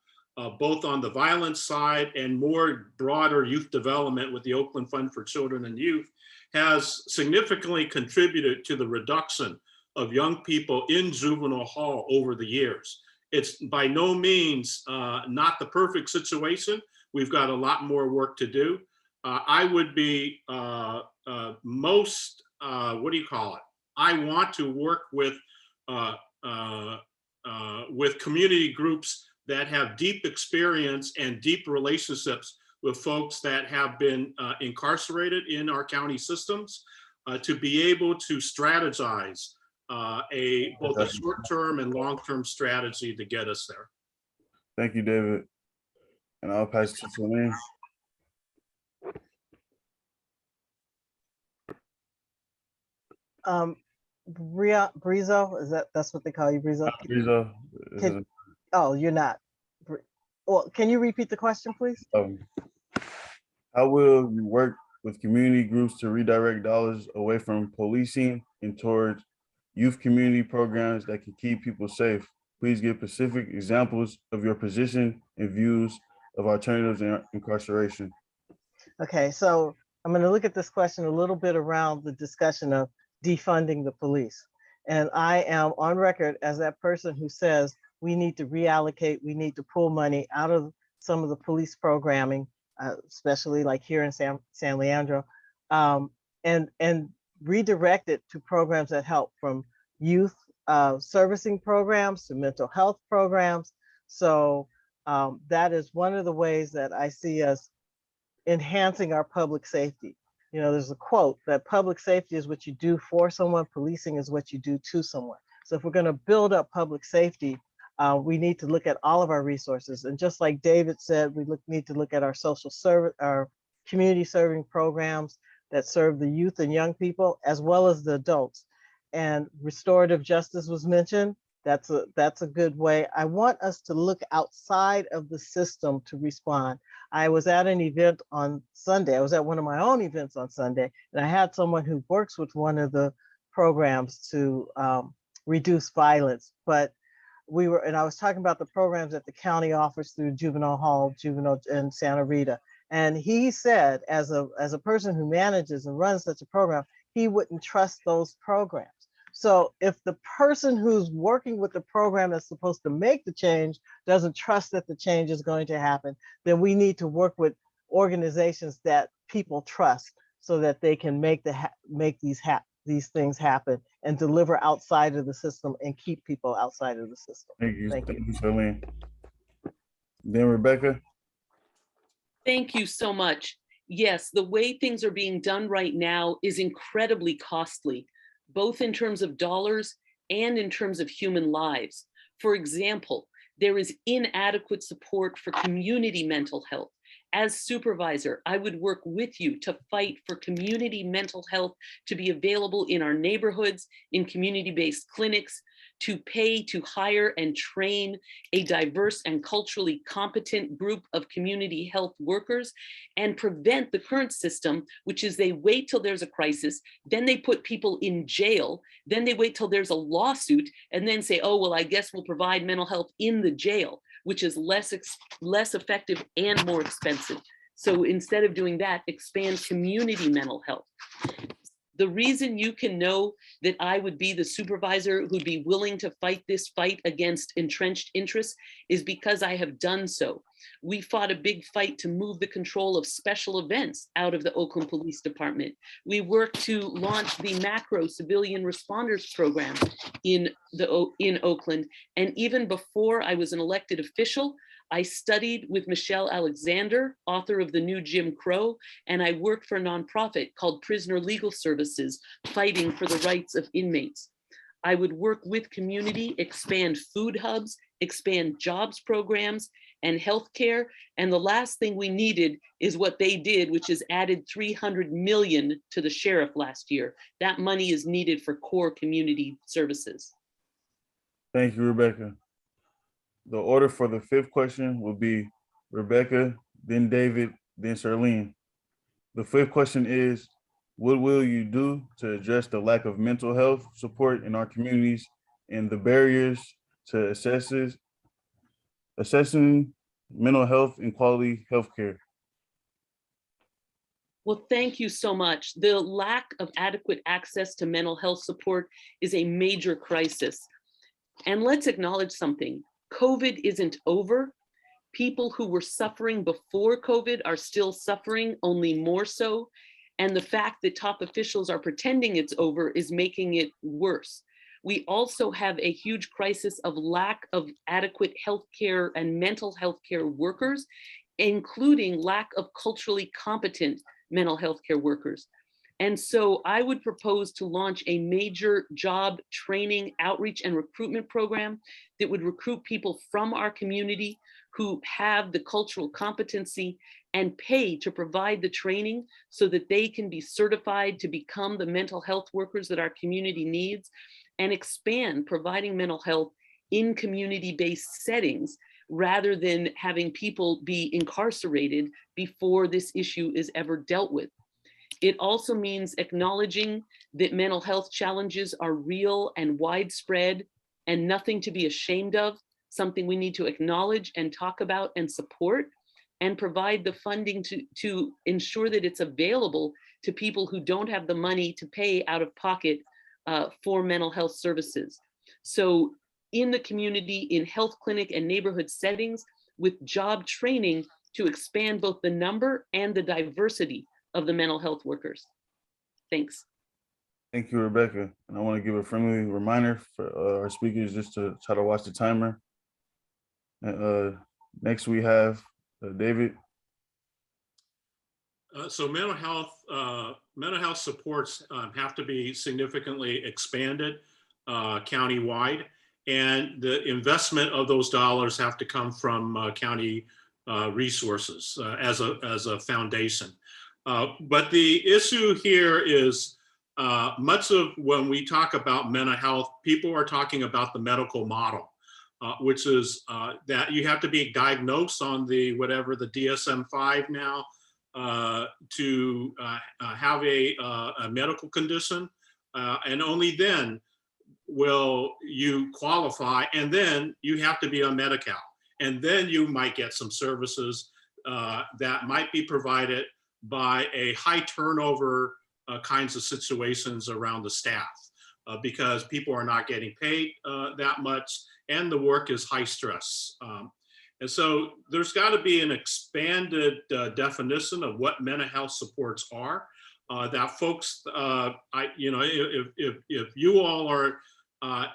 both on the violence side and more broader youth development with the Oakland Fund for Children and Youth, has significantly contributed to the reduction of young people in juvenile hall over the years. It's by no means not the perfect situation. We've got a lot more work to do. I would be most, what do you call it? I want to work with community groups that have deep experience and deep relationships with folks that have been incarcerated in our county systems, to be able to strategize both a short-term and long-term strategy to get us there. Thank you, David. And I'll pass it to Charlene. Brizo, that's what they call you, Brizo? Brizo. Oh, you're not. Well, can you repeat the question, please? How will you work with community groups to redirect dollars away from policing and towards youth community programs that can keep people safe? Please give specific examples of your position and views of alternatives in incarceration. Okay, so I'm going to look at this question a little bit around the discussion of defunding the police. And I am on record as that person who says we need to reallocate, we need to pull money out of some of the police programming, especially like here in San Leandro, and redirect it to programs that help, from youth servicing programs to mental health programs. So that is one of the ways that I see us enhancing our public safety. You know, there's a quote that public safety is what you do for someone, policing is what you do to someone. So if we're going to build up public safety, we need to look at all of our resources. And just like David said, we need to look at our social service, our community serving programs that serve the youth and young people, as well as the adults. And restorative justice was mentioned. That's a good way. I want us to look outside of the system to respond. I was at an event on Sunday. I was at one of my own events on Sunday, and I had someone who works with one of the programs to reduce violence. But I was talking about the programs that the county offers through juvenile hall, juvenile in Santa Rita. And he said, as a person who manages and runs such a program, he wouldn't trust those programs. So if the person who's working with the program that's supposed to make the change doesn't trust that the change is going to happen, then we need to work with organizations that people trust so that they can make these things happen and deliver outside of the system and keep people outside of the system. Thank you. Thank Thank you, Charlene. Then Rebecca. Thank you so much. Yes, the way things are being done right now is incredibly costly, both in terms of dollars and in terms of human lives. For example, there is inadequate support for community mental health. As supervisor, I would work with you to fight for community mental health to be available in our neighborhoods, in community-based clinics, to pay to hire and train a diverse and culturally competent group of community health workers, and prevent the current system, which is they wait till there's a crisis, then they put people in jail, then they wait till there's a lawsuit, and then say, oh, well, I guess we'll provide mental health in the jail, which is less effective and more expensive. So instead of doing that, expand community mental health. The reason you can know that I would be the supervisor who'd be willing to fight this fight against entrenched interests is because I have done so. We fought a big fight to move the control of special events out of the Oakland Police Department. We worked to launch the macro civilian responders program in Oakland. And even before I was an elected official, I studied with Michelle Alexander, author of The New Jim Crow, and I worked for a nonprofit called Prisoner Legal Services, fighting for the rights of inmates. I would work with community, expand food hubs, expand jobs programs and healthcare. And the last thing we needed is what they did, which is added $300 million to the sheriff last year. That money is needed for core community services. Thank you, Rebecca. The order for the fifth question will be Rebecca, then David, then Charlene. The fifth question is, what will you do to address the lack of mental health support in our communities and the barriers to assessing mental health and quality healthcare? Well, thank you so much. The lack of adequate access to mental health support is a major crisis. And let's acknowledge something. COVID isn't over. People who were suffering before COVID are still suffering, only more so. And the fact that top officials are pretending it's over is making it worse. We also have a huge crisis of lack of adequate healthcare and mental health care workers, including lack of culturally competent mental health care workers. And so I would propose to launch a major job training, outreach, and recruitment program that would recruit people from our community who have the cultural competency and pay to provide the training so that they can be certified to become the mental health workers that our community needs, and expand providing mental health in community-based settings rather than having people be incarcerated before this issue is ever dealt with. It also means acknowledging that mental health challenges are real and widespread and nothing to be ashamed of, something we need to acknowledge and talk about and support, and provide the funding to ensure that it's available to people who don't have the money to pay out of pocket for mental health services. So in the community, in health clinic and neighborhood settings, with job training to expand both the number and the diversity of the mental health workers. Thanks. Thank you, Rebecca. And I want to give a friendly reminder for our speakers just to try to watch the timer. Next we have David. So mental health supports have to be significantly expanded countywide, and the investment of those dollars have to come from county resources as a foundation. But the issue here is much of when we talk about mental health, people are talking about the medical model, which is that you have to be diagnosed on the whatever the DSM-5 now to have a medical condition, and only then will you qualify, and then you have to be on Medi-Cal, and then you might get some services that might be provided by a high turnover kinds of situations around the staff because people are not getting paid that much and the work is high stress. And so there's got to be an expanded definition of what mental health supports are. That folks, if you all are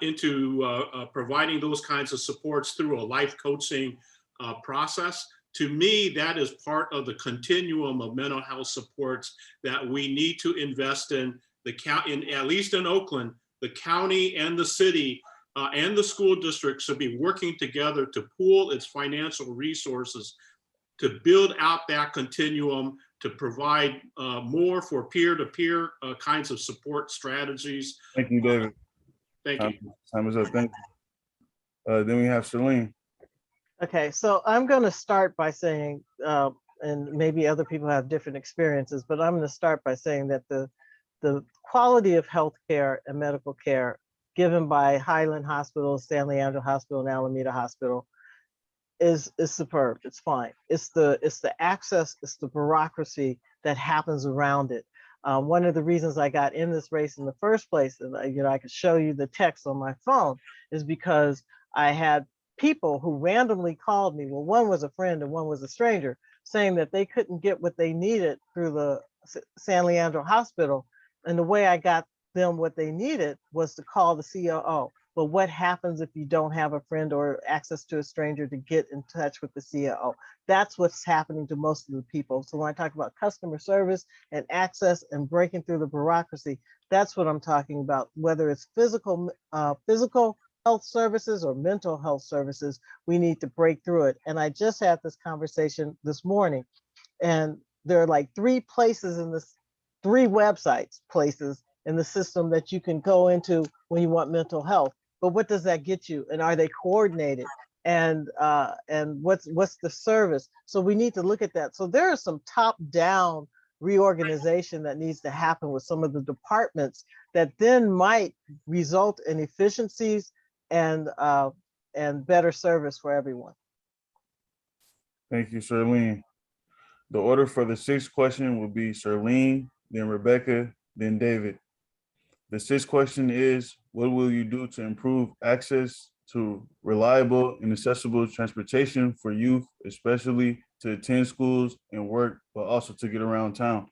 into providing those kinds of supports through a life coaching process, to me, that is part of the continuum of mental health supports that we need to invest in. The county, at least in Oakland, the county and the city and the school district should be working together to pool its financial resources to build out that continuum, to provide more for peer-to-peer kinds of support strategies. Thank you, David. Thank you. Time is up. Thank you. Then we have Charlene. Okay, so I'm going to start by saying, and maybe other people have different experiences, but I'm going to start by saying that the quality of healthcare and medical care given by Highland Hospital, San Leandro Hospital, and Alameda Hospital is superb. It's fine. It's the access, it's the bureaucracy that happens around it. One of the reasons I got in this race in the first place, and I could show you the text on my phone, is because I had people who randomly called me. Well, one was a friend and one was a stranger, saying that they couldn't get what they needed through the San Leandro Hospital. And the way I got them what they needed was to call the COO. But what happens if you don't have a friend or access to a stranger to get in touch with the COO? That's what's happening to most of the people. So when I talk about customer service and access and breaking through the bureaucracy, that's what I'm talking about. Whether it's physical health services or mental health services, we need to break through it. And I just had this conversation this morning, and there are like three websites places in the system that you can go into when you want mental health. But what does that get you? And are they coordinated? And what's the service? So we need to look at that. So there is some top-down reorganization that needs to happen with some of the departments that then might result in efficiencies and better service for everyone. Thank you, Charlene. The order for the sixth question will be Charlene, then Rebecca, then David. The sixth question is, what will you do to improve access to reliable and accessible transportation for youth, especially to attend schools and work, but also to get around town?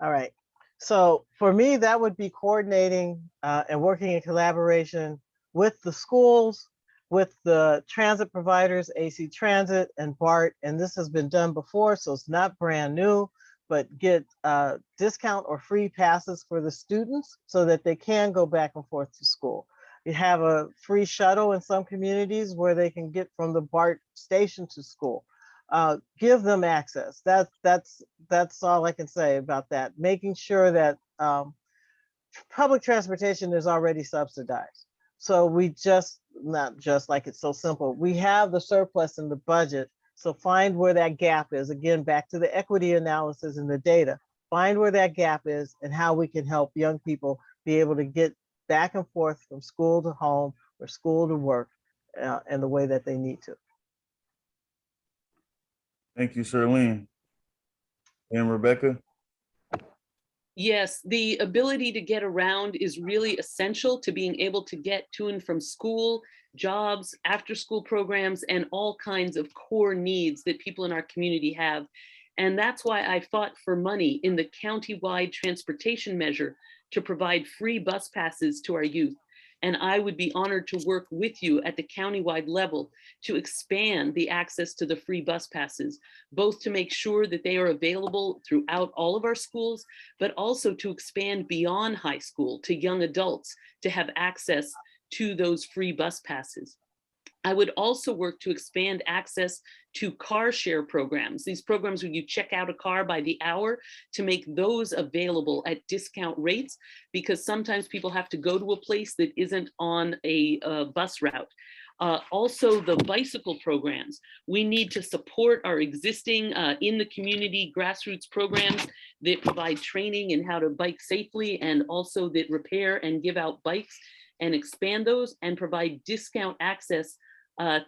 All right. So for me, that would be coordinating and working in collaboration with the schools, with the transit providers, AC Transit and BART. And this has been done before, so it's not brand new, but get discount or free passes for the students so that they can go back and forth to school. You have a free shuttle in some communities where they can get from the BART station to school. Give them access. That's all I can say about that. Making sure that public transportation is already subsidized. So we not just like it's so simple. We have the surplus in the budget. So find where that gap is. Again, back to the equity analysis and the data. Find where that gap is and how we can help young people be able to get back and forth from school to home or school to work in the way that they need to. Thank you, Charlene. And Rebecca? Yes, the ability to get around is really essential to being able to get to and from school, jobs, after-school programs, and all kinds of core needs that people in our community have. And that's why I fought for money in the county-wide transportation measure to provide free bus passes to our youth. And I would be honored to work with you at the countywide level to expand the access to the free bus passes, both to make sure that they are available throughout all of our schools, but also to expand beyond high school to young adults to have access to those free bus passes. I would also work to expand access to car share programs, these programs where you check out a car by the hour, to make those available at discount rates, because sometimes people have to go to a place that isn't on a bus route. Also, the bicycle programs. We need to support our existing in the community grassroots programs that provide training in how to bike safely, and also that repair and give out bikes, and expand those and provide discount access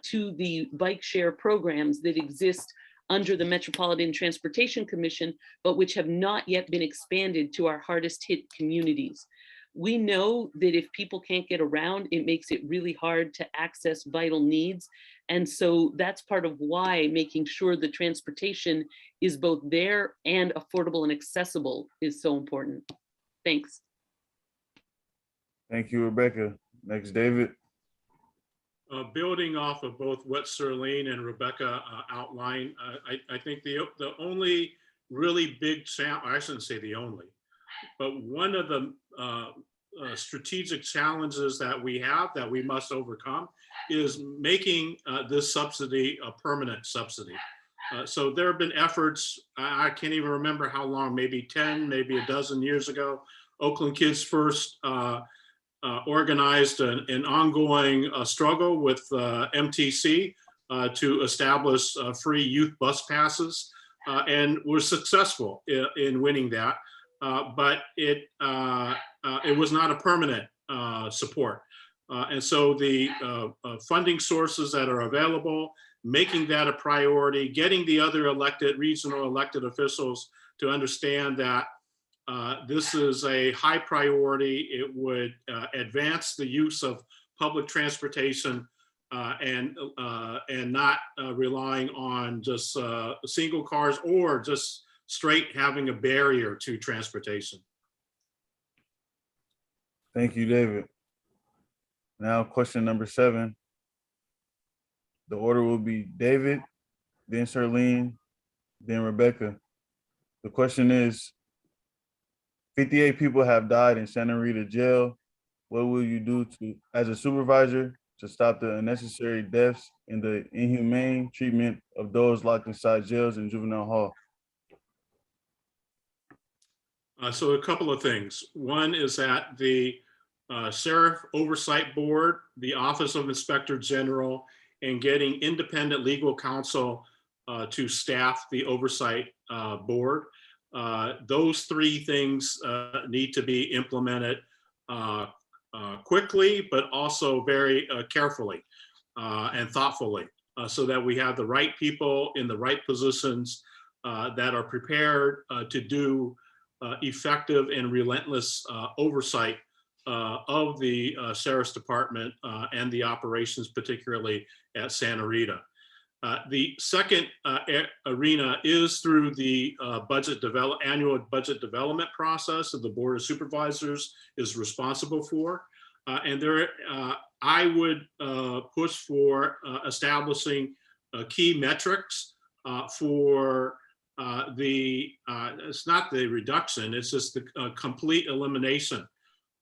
to the bike share programs that exist under the Metropolitan Transportation Commission, but which have not yet been expanded to our hardest hit communities. We know that if people can't get around, it makes it really hard to access vital needs. And so that's part of why making sure the transportation is both there and affordable and accessible is so important. Thanks. Thank you, Rebecca. Next, David. Building off of both what Serlene and Rebecca outlined, I think the only really big challenge, I shouldn't say the only, but one of the strategic challenges that we have that we must overcome is making this subsidy a permanent subsidy. So there have been efforts, I can't even remember how long, maybe 10, maybe a dozen years ago, Oakland Kids First organized an ongoing struggle with MTC to establish free youth bus passes, and were successful in winning that. But it was not a permanent support. And so the funding sources that are available, making that a priority, getting the other regional elected officials to understand that this is a high priority. It would advance the use of public transportation and not relying on just single cars or just straight having a barrier to transportation. Thank you, David. Now, question number 7. The order will be David, then Serlene, then Rebecca. The question is, 58 people have died in Santa Rita jail. What will you do as a supervisor to stop the unnecessary deaths and the inhumane treatment of those locked inside jails and juvenile hall? So a couple of things. One is that the Sheriff Oversight Board, the Office of Inspector General, and getting independent legal counsel to staff the Oversight Board. Those 3 things need to be implemented quickly, but also very carefully and thoughtfully, so that we have the right people in the right positions that are prepared to do effective and relentless oversight of the Sheriff's Department and the operations, particularly at Santa Rita. The second arena is through the annual budget development process that the Board of Supervisors is responsible for. And there, I would push for establishing key metrics for it's not the reduction, it's just the complete elimination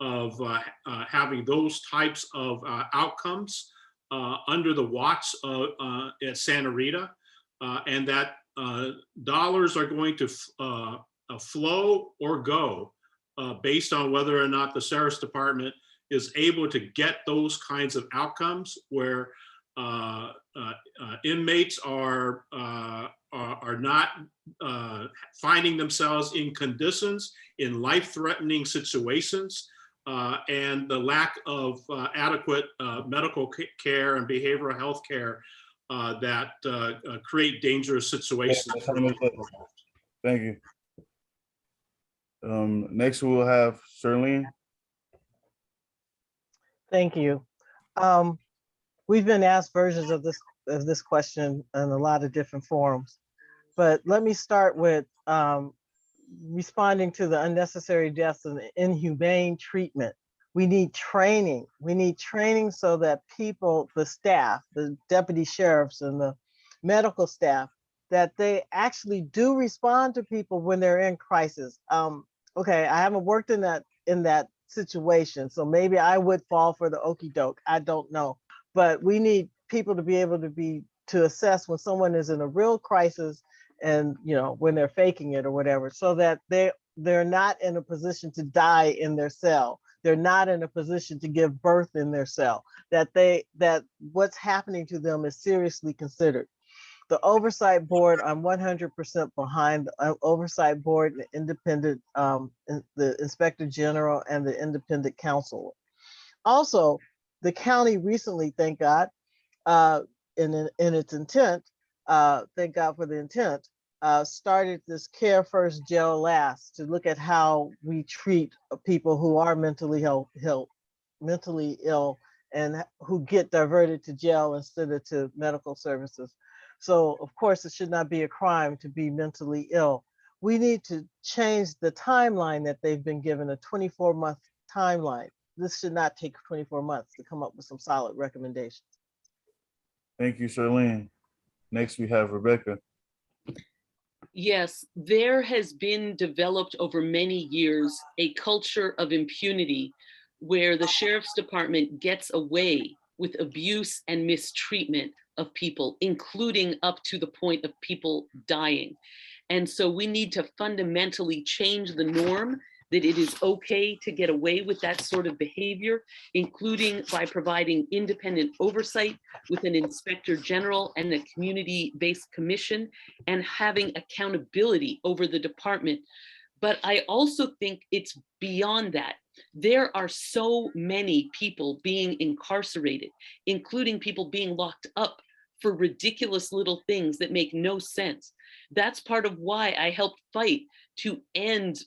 of having those types of outcomes under the watch at Santa Rita, and that dollars are going to flow or go based on whether or not the Sheriff's Department is able to get those kinds of outcomes where inmates are not finding themselves in conditions, in life-threatening situations, and the lack of adequate medical care and behavioral health care that create dangerous situations. Thank you. Next, we will have Serlene. Thank you. We've been asked versions of this question in a lot of different forums, but let me start with responding to the unnecessary deaths and the inhumane treatment. We need training. We need training so that people, the staff, the deputy sheriffs and the medical staff, that they actually do respond to people when they're in crisis. Okay, I haven't worked in that situation, so maybe I would fall for the okey doke. I don't know, but we need people to be able to assess when someone is in a real crisis, and when they're faking it or whatever, so that they're not in a position to die in their cell. They're not in a position to give birth in their cell. That what's happening to them is seriously considered. The Oversight Board, I'm 100% behind the Oversight Board, the independent, the Inspector General, and the independent counsel. Also, the county recently, thank God, in its intent, thank God for the intent, started this Care First, Jail Last to look at how we treat people who are mentally ill and who get diverted to jail instead of to medical services. So of course, it should not be a crime to be mentally ill. We need to change the timeline that they've been given, a 24-month timeline. This should not take 24 months to come up with some solid recommendations. Thank you, Charlene. Next, we have Rebecca. Yes, there has been developed over many years a culture of impunity where the sheriff's department gets away with abuse and mistreatment of people, including up to the point of people dying. And so we need to fundamentally change the norm that it is okay to get away with that sort of behavior, including by providing independent oversight with an inspector general and a community-based commission, and having accountability over the department. But I also think it's beyond that. There are so many people being incarcerated, including people being locked up for ridiculous little things that make no sense. That's part of why I helped fight to end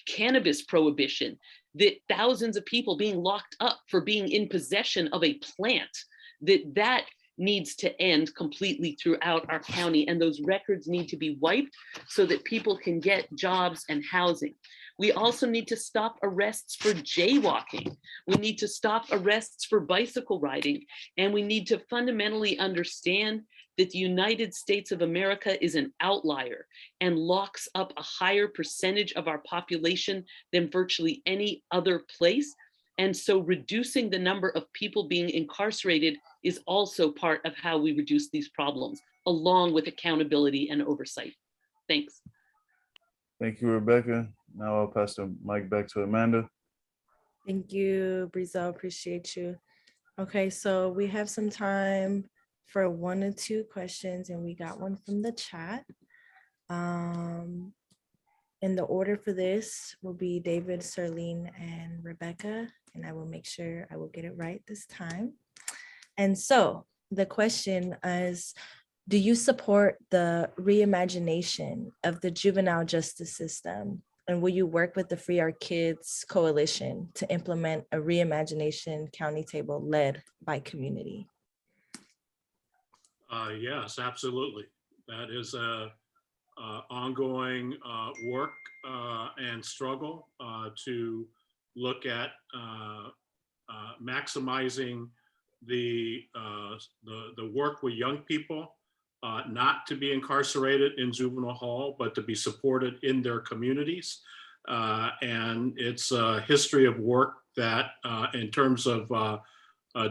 cannabis prohibition, that thousands of people being locked up for being in possession of a plant, that needs to end completely throughout our county, and those records need to be wiped so that people can get jobs and housing. We also need to stop arrests for jaywalking. We need to stop arrests for bicycle riding, and we need to fundamentally understand that the United States of America is an outlier and locks up a higher percentage of our population than virtually any other place. And so reducing the number of people being incarcerated is also part of how we reduce these problems, along with accountability and oversight. Thanks. Thank you, Rebecca. Now I'll pass the mic back to Amanda. Thank you, Brizo. Appreciate you. Okay, so we have some time for 1 or 2 questions, and we got one from the chat. And the order for this will be David, Serlene, and Rebecca, and I will make sure I will get it right this time. And so the question is, do you support the reimagination of the juvenile justice system? And will you work with the Free Our Kids Coalition to implement a reimagination county table led by community? Yes, absolutely. That is a ongoing work and struggle to look at maximizing the work with young people, not to be incarcerated in juvenile hall, but to be supported in their communities. And it's a history of work that in terms of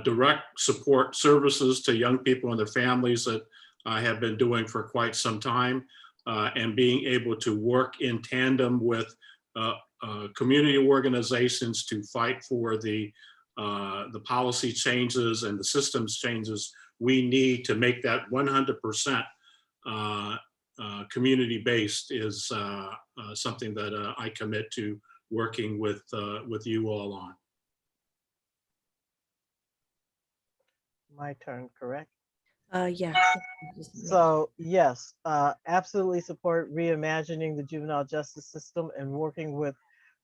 direct support services to young people and their families that I have been doing for quite some time, and being able to work in tandem with community organizations to fight for the policy changes and the systems changes we need to make that 100% community-based is something that I commit to working with you all on. My turn, correct? Yeah. So yes, absolutely support reimagining the juvenile justice system and working with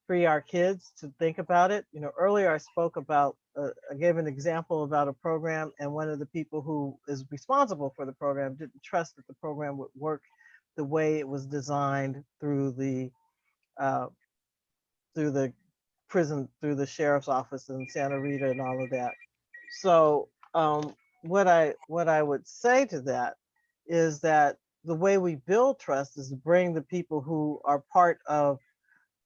Free Our Kids to think about it. You know, earlier I spoke about, I gave an example about a program, and one of the people who is responsible for the program didn't trust that the program would work the way it was designed through the prison, through the sheriff's office in Santa Rita and all of that. So what I would say to that is that the way we build trust is to bring the people who are part of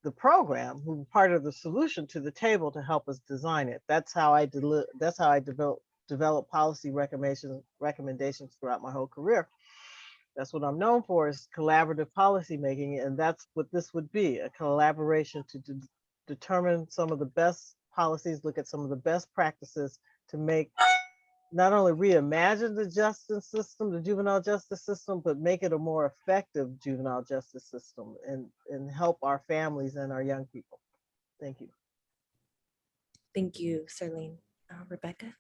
the program, who are part of the solution, to the table to help us design it. That's how I develop policy recommendations throughout my whole career. That's what I'm known for, is collaborative policy making, and that's what this would be, a collaboration to determine some of the best policies, look at some of the best practices to make, not only reimagine the justice system, the juvenile justice system, but make it a more effective juvenile justice system and help our families and our young people. Thank you. Thank you, Serlene. Rebecca?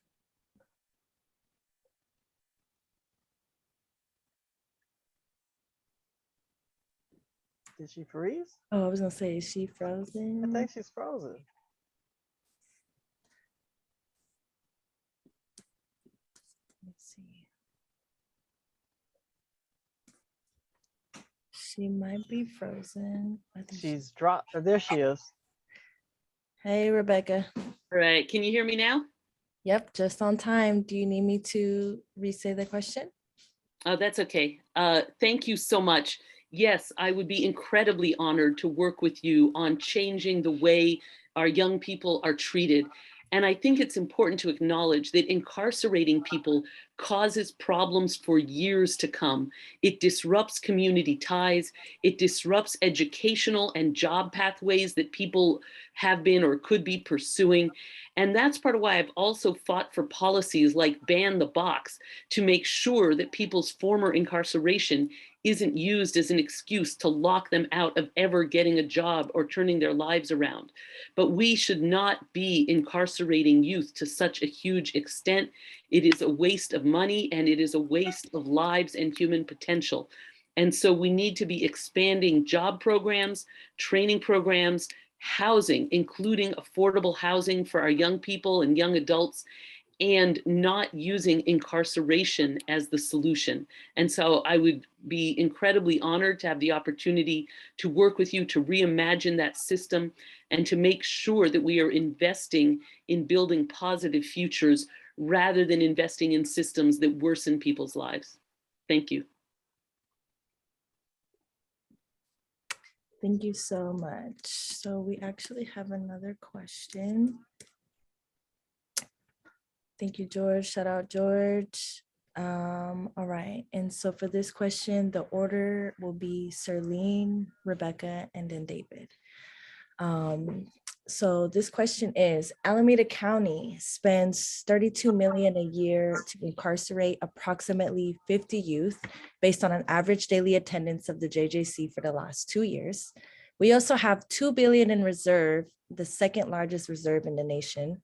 Did she freeze? Oh, I was gonna say, is she I frozen? think she's frozen. Let's see. She might be frozen. I think She's dropped. There she is. Hey, Rebecca. All right, can you hear me now? Yep, just on time. Do you need me to re-say the question? Oh, that's okay. Thank you so much. Yes, I would be incredibly honored to work with you on changing the way our young people are treated. And I think it's important to acknowledge that incarcerating people causes problems for years to come. It disrupts community ties. It disrupts educational and job pathways that people have been or could be pursuing. And that's part of why I've also fought for policies like ban the box, to make sure that people's former incarceration isn't used as an excuse to lock them out of ever getting a job or turning their lives around. But we should not be incarcerating youth to such a huge extent. It is a waste of money and it is a waste of lives and human potential. And so we need to be expanding job programs, training programs, housing, including affordable housing for our young people and young adults, and not using incarceration as the solution. And so I would be incredibly honored to have the opportunity to work with you to reimagine that system and to make sure that we are investing in building positive futures rather than investing in systems that worsen people's lives. Thank you. Thank you so much. So we actually have another question. Thank you, George. Shout out, George. All right. And so for this question, the order will be Serlene, Rebecca, and then David. So this question is, Alameda County spends $32 million a year to incarcerate approximately 50 youth based on an average daily attendance of the JJC for the last 2 years. We also have $2 billion in reserve, the second largest reserve in the nation.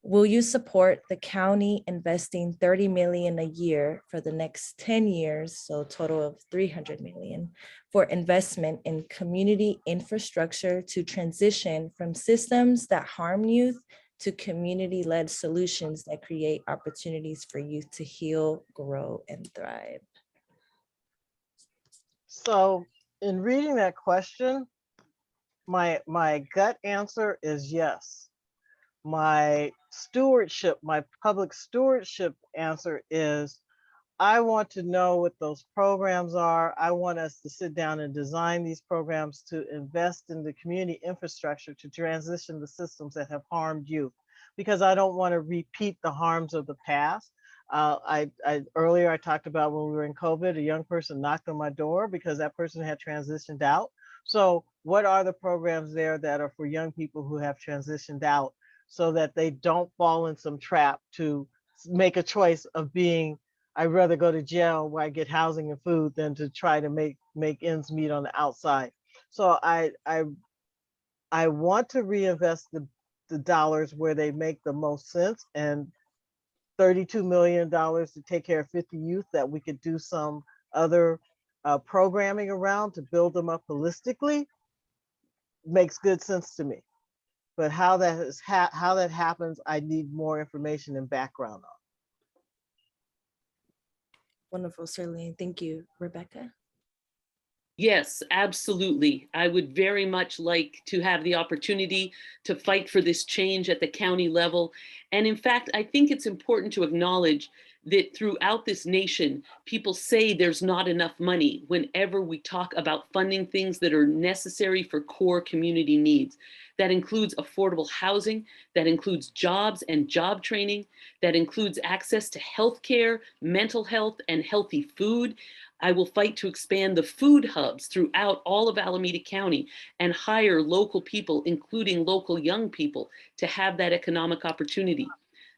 Will you support the county investing $30 million a year for the next 10 years, so a total of $300 million, for investment in community infrastructure to transition from systems that harm youth to community-led solutions that create opportunities for youth to heal, grow, and thrive? So in reading that question, my gut answer is yes. My stewardship, my public stewardship answer is, I want to know what those programs are. I want us to sit down and design these programs to invest in the community infrastructure to transition the systems that have harmed youth, because I don't want to repeat the harms of the past. Earlier I talked about when we were in COVID, a young person knocked on my door because that person had transitioned out. So what are the programs there that are for young people who have transitioned out, so that they don't fall in some trap to make a choice of being, I'd rather go to jail where I get housing and food than to try to make ends meet on the outside. So I want to reinvest the dollars where they make the most sense, and $32 million to take care of 50 youth that we could do some other programming around to build them up holistically makes good sense to me. But how that happens, I need more information and background on. Wonderful, Serlene. Thank you. Rebecca? Yes, absolutely. I would very much like to have the opportunity to fight for this change at the county level. And in fact, I think it's important to acknowledge that throughout this nation, people say there's not enough money whenever we talk about funding things that are necessary for core community needs. That includes affordable housing, that includes jobs and job training, that includes access to healthcare, mental health, and healthy food. I will fight to expand the food hubs throughout all of Alameda County and hire local people, including local young people, to have that economic opportunity.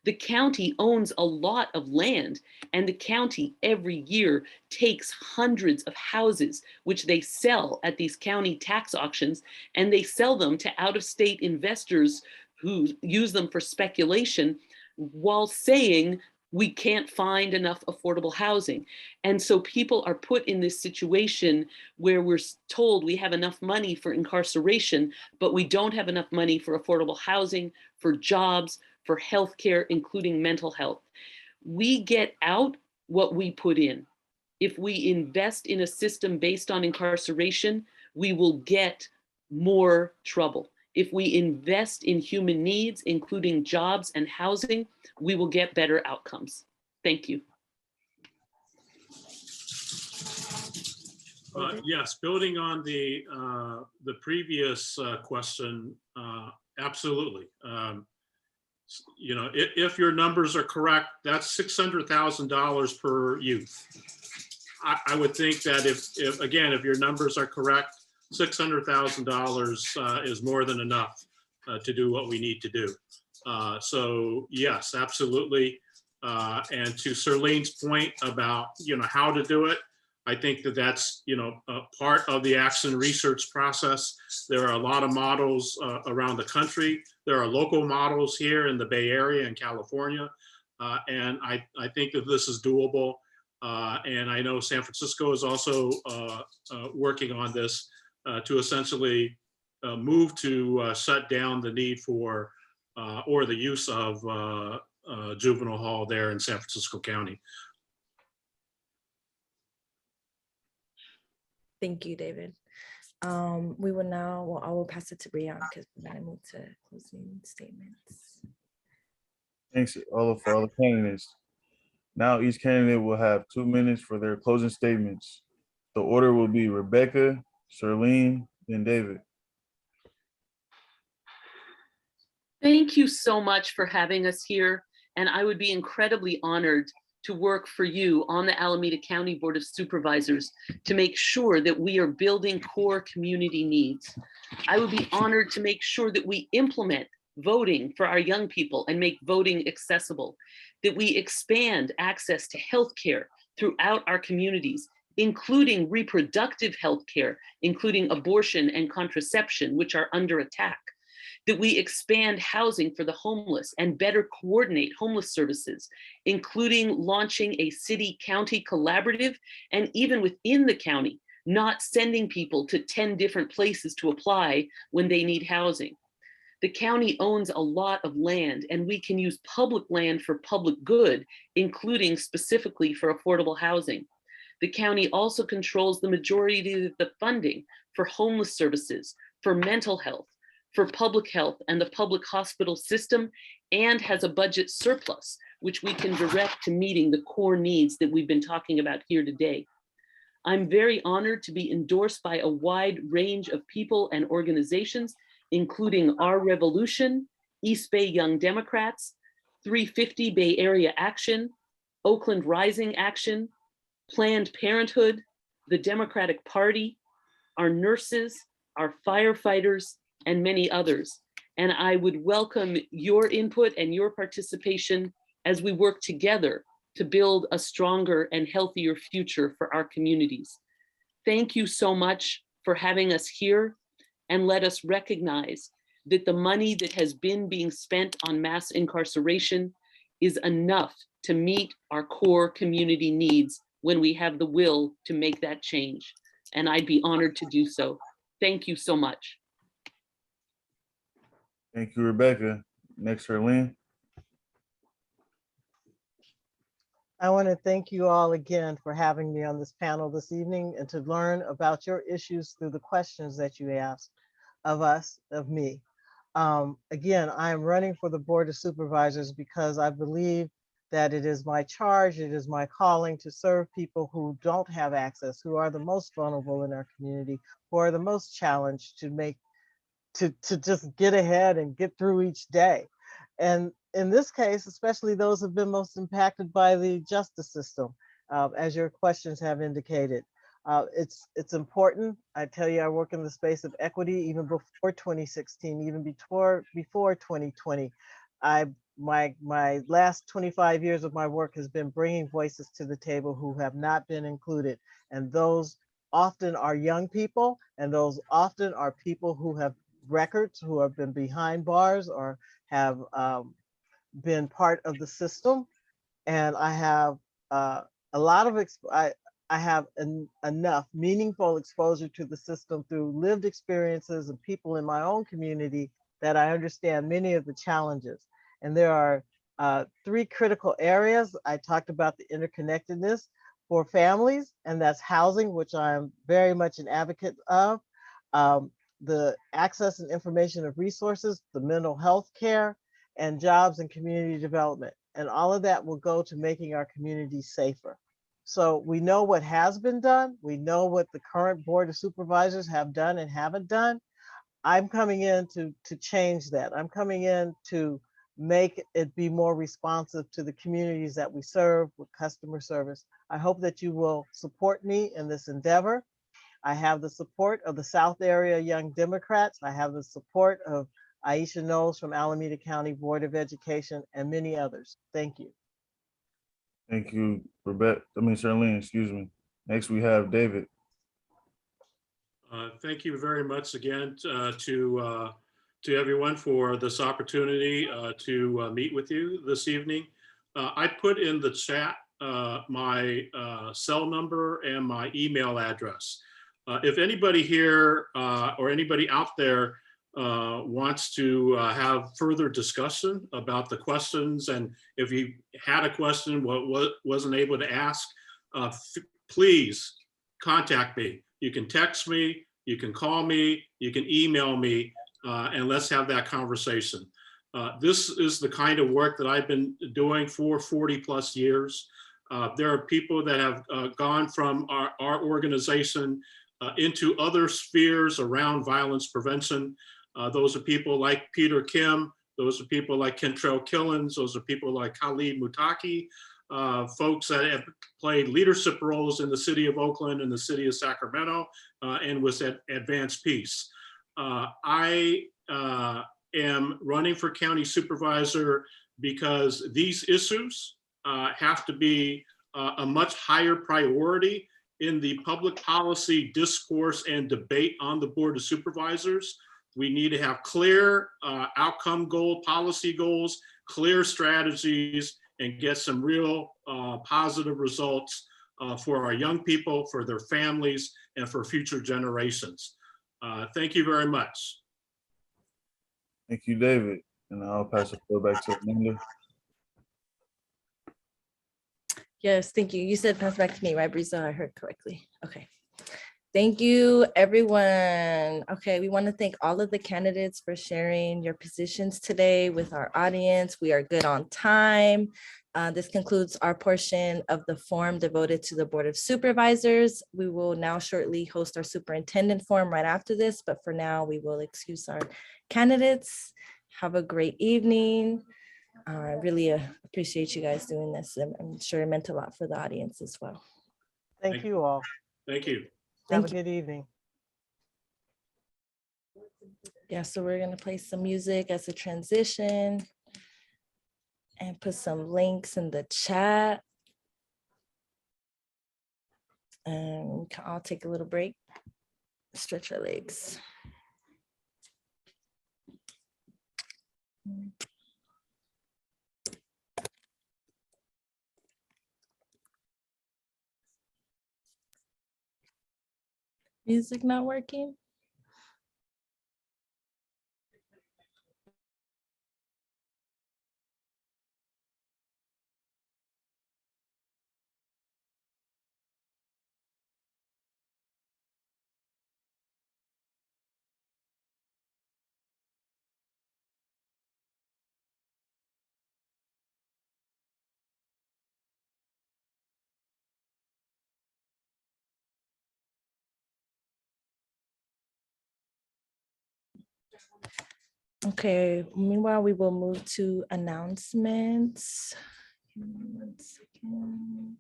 The county owns a lot of land, and the county every year takes hundreds of houses, which they sell at these county tax auctions, and they sell them to out-of-state investors who use them for speculation, while saying we can't find enough affordable housing. And so people are put in this situation where we're told we have enough money for incarceration, but we don't have enough money for affordable housing, for jobs, for healthcare, including mental health. We get out what we put in. If we invest in a system based on incarceration, we will get more trouble. If we invest in human needs, including jobs and housing, we will get better outcomes. Thank you. Yes, building on the previous question, absolutely. You know, if your numbers are correct, that's $600,000 per youth. I would think that if again, if your numbers are correct, $600,000 is more than enough to do what we need to do. So yes, absolutely. And to Serlene's point about, you know, how to do it, I think that that's, you know, part of the action research process. There are a lot of models around the country. There are local models here in the Bay Area and California. And I think that this is doable. And I know San Francisco is also working on this to essentially move to shut down the need for or the use of juvenile hall there in San Francisco County. Thank you, David. We will now, well, I will pass it to Brian because we're going to move to closing statements. Thanks for all the candidates. Now each candidate will have 2 minutes for their closing statements. The order will be Rebecca, Serlene, then David. Thank you so much for having us here. And I would be incredibly honored to work for you on the Alameda County Board of Supervisors to make sure that we are building core community needs. I would be honored to make sure that we implement voting for our young people and make voting accessible, that we expand access to healthcare throughout our communities, including reproductive healthcare, including abortion and contraception, which are under attack, that we expand housing for the homeless and better coordinate homeless services, including launching a city-county collaborative, and even within the county, not sending people to 10 different places to apply when they need housing. The county owns a lot of land, and we can use public land for public good, including specifically for affordable housing. The county also controls the majority of the funding for homeless services, for mental health, for public health and the public hospital system, and has a budget surplus, which we can direct to meeting the core needs that we've been talking about here today. I'm very honored to be endorsed by a wide range of people and organizations, including Our Revolution, East Bay Young Democrats, 350 Bay Area Action, Oakland Rising Action, Planned Parenthood, the Democratic Party, our nurses, our firefighters, and many others. And I would welcome your input and your participation as we work together to build a stronger and healthier future for our communities. Thank you so much for having us here, and let us recognize that the money that has been being spent on mass incarceration is enough to meet our core community needs when we have the will to make that change. And I'd be honored to do so. Thank you so much. Thank you, Rebecca. Next, Serlene. I want to thank you all again for having me on this panel this evening and to learn about your issues through the questions that you asked of us, of me. Again, I am running for the Board of Supervisors because I believe that it is my charge, it is my calling to serve people who don't have access, who are the most vulnerable in our community, who are the most challenged to just get ahead and get through each day. And in this case, especially those who've been most impacted by the justice system, as your questions have indicated. It's important. I tell you, I work in the space of equity even before 2016, even before 2020. My last 25 years of my work has been bringing voices to the table who have not been included. And those often are young people, and those often are people who have records, who have been behind bars or have been part of the system and I have a lot of, I have enough meaningful exposure to the system through lived experiences of people in my own community that I understand many of the challenges. And there are 3 critical areas. I talked about the interconnectedness for families, and that's housing, which I'm very much an advocate of, the access and information of resources, the mental health care, and jobs and community development. And all of that will go to making our communities safer. So we know what has been done. We know what the current Board of Supervisors have done and haven't done. I'm coming in to change that. I'm coming in to make it be more responsive to the communities that we serve with customer service. I hope that you will support me in this endeavor. I have the support of the South Area Young Democrats. I have the support of Aisha Knowles from Alameda County Board of Education and many others. Thank you. Thank you, Charlene, excuse me. Next, we have David. Thank you very much again to everyone for this opportunity to meet with you this evening. I put in the chat my cell number and my email address. If anybody here or anybody out there wants to have further discussion about the questions, and if you had a question wasn't able to ask, please contact me. You can text me, you can call me, you can email me, and let's have that conversation. This is the kind of work that I've been doing for 40+ years. There are people that have gone from our organization into other spheres around violence prevention. Those are people like Peter Kim. Those are people like Kentrell Killens. Those are people like Khalid Mutaki, folks that have played leadership roles in the city of Oakland and the city of Sacramento, and was at Advanced Peace. I am running for county supervisor because these issues have to be a much higher priority in the public policy discourse and debate on the Board of Supervisors. We need to have clear outcome goal, policy goals, clear strategies, and get some real positive results for our young people, for their families, and for future generations. Thank you very much. Thank you, David. And I'll pass the floor back to Amanda. Yes, thank you. You said pass back to me, right, Brisa? I heard correctly. Okay. Thank you, everyone. Okay, we want to thank all of the candidates for sharing your positions today with our audience. We are good on time. This concludes our portion of the forum devoted to the Board of Supervisors. We will now shortly host our superintendent forum right after this, but for now, we will excuse our candidates. Have a great evening. I really appreciate you guys doing this. I'm sure it meant a lot for the audience as well. Thank you all. Thank you. Have a good evening. Yeah, so we're gonna play some music as a transition and put some links in the chat. And I'll take a little break, stretch our legs. Music not working? Okay, meanwhile, we will move to announcements. Give me 1 second.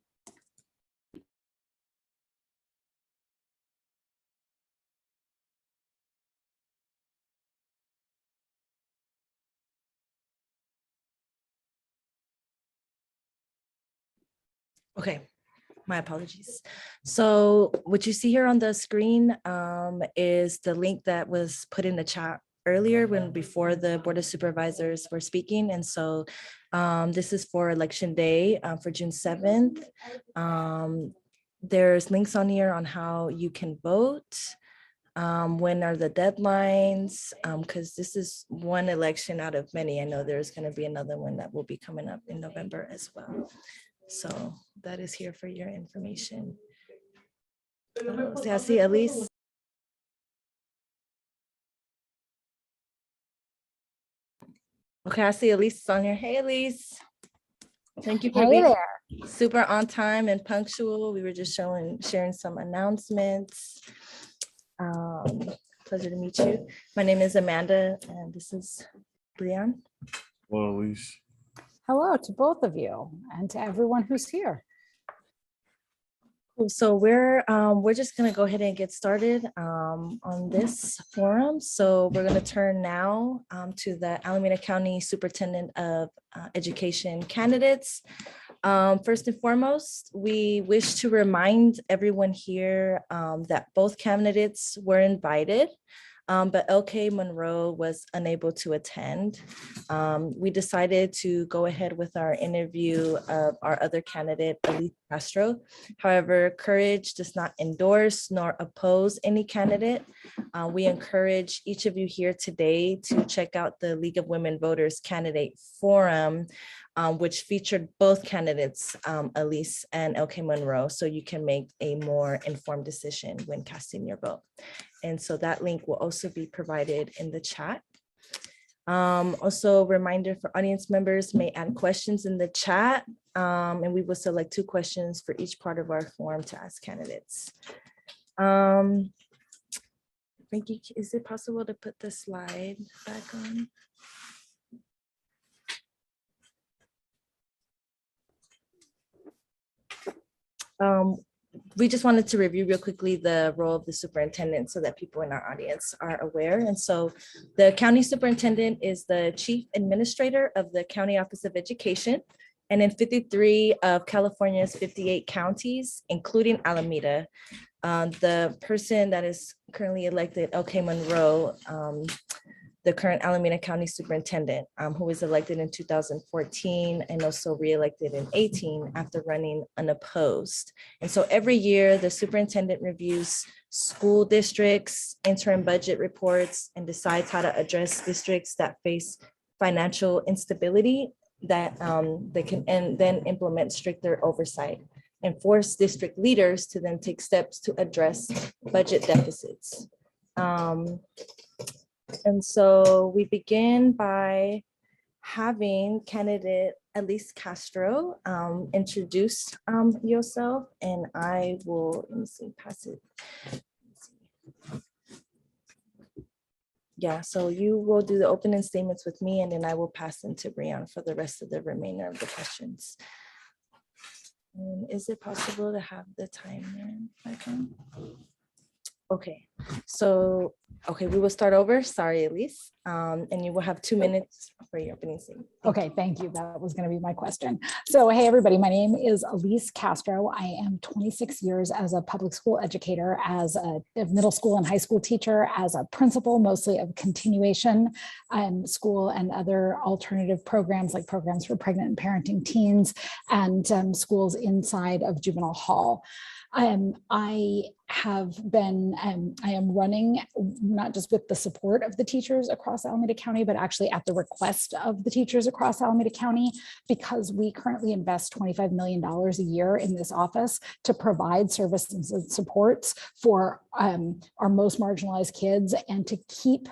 Okay, my apologies. So what you see here on the screen is the link that was put in the chat earlier when before the Board of Supervisors were speaking. And so this is for Election Day for June 7th. There's links on here on how you can vote. When are the deadlines? Because this is one election out of many. I know there's going to be another one that will be coming up in November as well. So that is here for your information. So I see Elise. Okay, I see Elise is on here. Hey, Elise. Thank you for Hey being there. super on time and punctual. We were just sharing some announcements. Pleasure to meet you. My name is Amanda, and this is Brian. Well, Elise. Hello to both of you and to everyone who's here. Cool. So we're just gonna go ahead and get started on this forum. So we're gonna turn now to the Alameda County Superintendent of Education candidates. First and foremost, we wish to remind everyone here that both candidates were invited, but LK Monroe was unable to attend. We decided to go ahead with our interview of our other candidate, Elise Castro. However, CURYJ does not endorse nor oppose any candidate. We encourage each of you here today to check out the League of Women Voters Candidate Forum, which featured both candidates, Elise and LK Monroe, so you can make a more informed decision when casting your vote. And so that link will also be provided in the chat. Also, reminder for audience members may add questions in the chat, and we will select 2 questions for each part of our forum to ask candidates. Frankie, is it possible to put the slide back on? We just wanted to review real quickly the role of the superintendent so that people in our audience are aware. And so the county superintendent is the chief administrator of the County Office of Education. And in 53 of California's 58 counties, including Alameda, the person that is currently elected, LK Monroe, the current Alameda County Superintendent, who was elected in 2014 and also reelected in 2018 after running unopposed. And so every year, the superintendent reviews school districts, interim budget reports, and decides how to address districts that face financial instability that they can and then implement stricter oversight and force district leaders to then take steps to address budget deficits. And so we begin by having candidate Elise Castro introduce yourself, and I will, let me see, pass it. Yeah, so you will do the opening statements with me, and then I will pass them to Brian for the rest of the remainder of the questions. And is it possible to have the timer back on? Okay, so, okay, we will start over. Sorry, Elise. And you will have 2 minutes for your opening statement. Okay, thank you. That was going to be my question. So, hey, everybody, my name is Elise Castro. I am 26 years as a public school educator, as a middle school and high school teacher, as a principal, mostly of continuation school and other alternative programs like programs for pregnant and parenting teens and schools inside of juvenile hall. I am running not just with the support of the teachers across Alameda County, but actually at the request of the teachers across Alameda County, because we currently invest $25 million a year in this office to provide services and supports for our most marginalized kids and to keep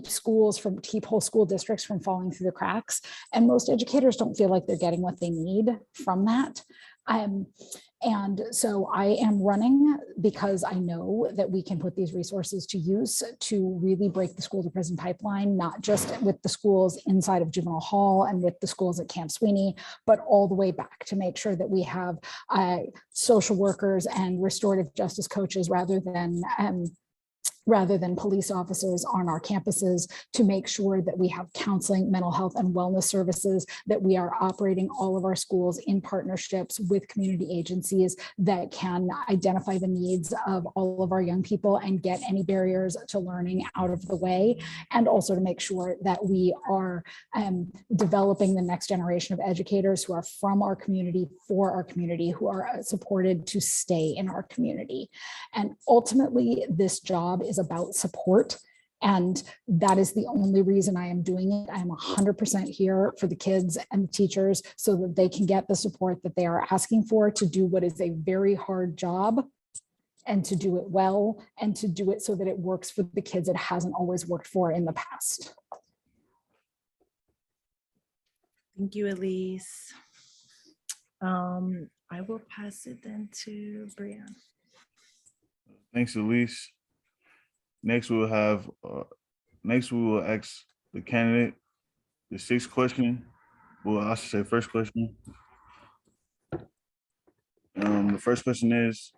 schools from keep whole school districts from falling through the cracks. And most educators don't feel like they're getting what they need from that. And so I am running because I know that we can put these resources to use to really break the school to prison pipeline, not just with the schools inside of juvenile hall and with the schools at Camp Sweeney, but all the way back to make sure that we have social workers and restorative justice coaches rather than rather than police officers on our campuses, to make sure that we have counseling, mental health, and wellness services, that we are operating all of our schools in partnerships with community agencies that can identify the needs of all of our young people and get any barriers to learning out of the way, and also to make sure that we are developing the next generation of educators who are from our community, for our community, who are supported to stay in our community. And ultimately, this job is about support. And that is the only reason I am doing it. I'm 100% here for the kids and the teachers so that they can get the support that they are asking for to do what is a very hard job, and to do it well, and to do it so that it works for the kids it hasn't always worked for in the past. Thank you, Elise. I will pass it then to Brianna. Thanks, Elise. Next, we will ask the candidate the sixth question. Well, I should say first question. The first question is,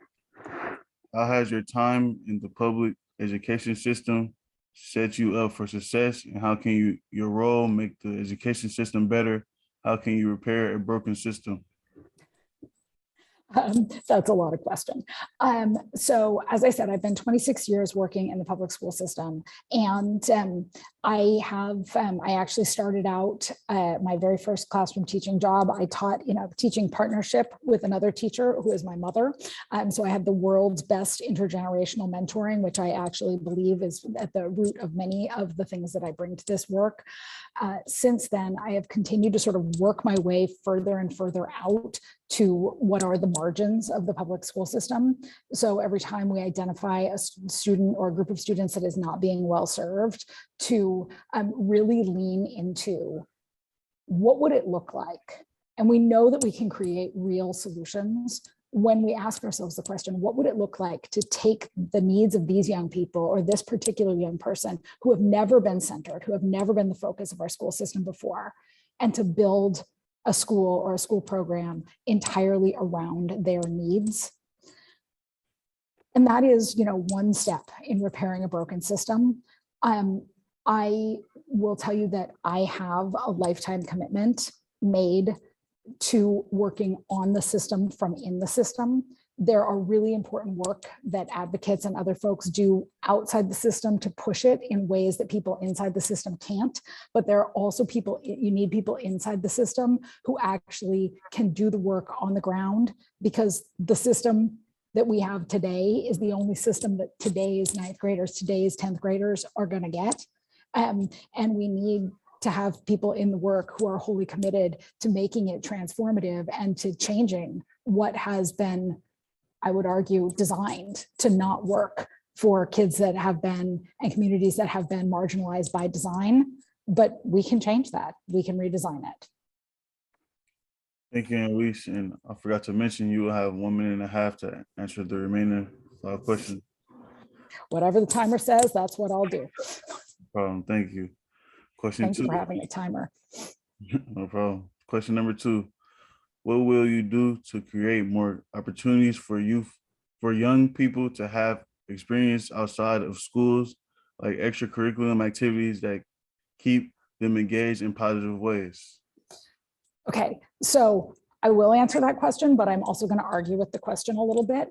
how has your time in the public education system set you up for success, and how can your role make the education system better? How can you repair a broken system? That's a lot of question. So as I said, I've been 26 years working in the public school system, and I actually started out my very first classroom teaching job. I taught in a teaching partnership with another teacher who is my mother. So I have the world's best intergenerational mentoring, which I actually believe is at the root of many of the things that I bring to this work. Since then, I have continued to sort of work my way further and further out to what are the margins of the public school system. So every time we identify a student or a group of students that is not being well served, to really lean into what would it look like? And we know that we can create real solutions when we ask ourselves the question, what would it look like to take the needs of these young people or this particular young person who have never been centered, who have never been the focus of our school system before, and to build a school or a school program entirely around their needs. And that is, one step in repairing a broken system. I will tell you that I have a lifetime commitment made to working on the system from in the system. There are really important work that advocates and other folks do outside the system to push it in ways that people inside the system can't. But there are also you need people inside the system who actually can do the work on the ground, because the system that we have today is the only system that today's ninth graders, today's 10th graders are going to get. And we need to have people in the work who are wholly committed to making it transformative and to changing what has been, I would argue, designed to not work for kids that have been and communities that have been marginalized by design. But we can change that. We can redesign it. Thank you, Elise. And I forgot to mention, you will have 1.5 minutes to answer the remaining 5 questions. Whatever the timer says, that's what I'll do. No problem. Thank you. Question Thank 2. you for having a timer. No problem. Question number 2. What will you do to create more opportunities for young people to have experience outside of schools, like extracurricular activities that keep them engaged in positive ways? Okay, so I will answer that question, but I'm also going to argue with the question a little bit,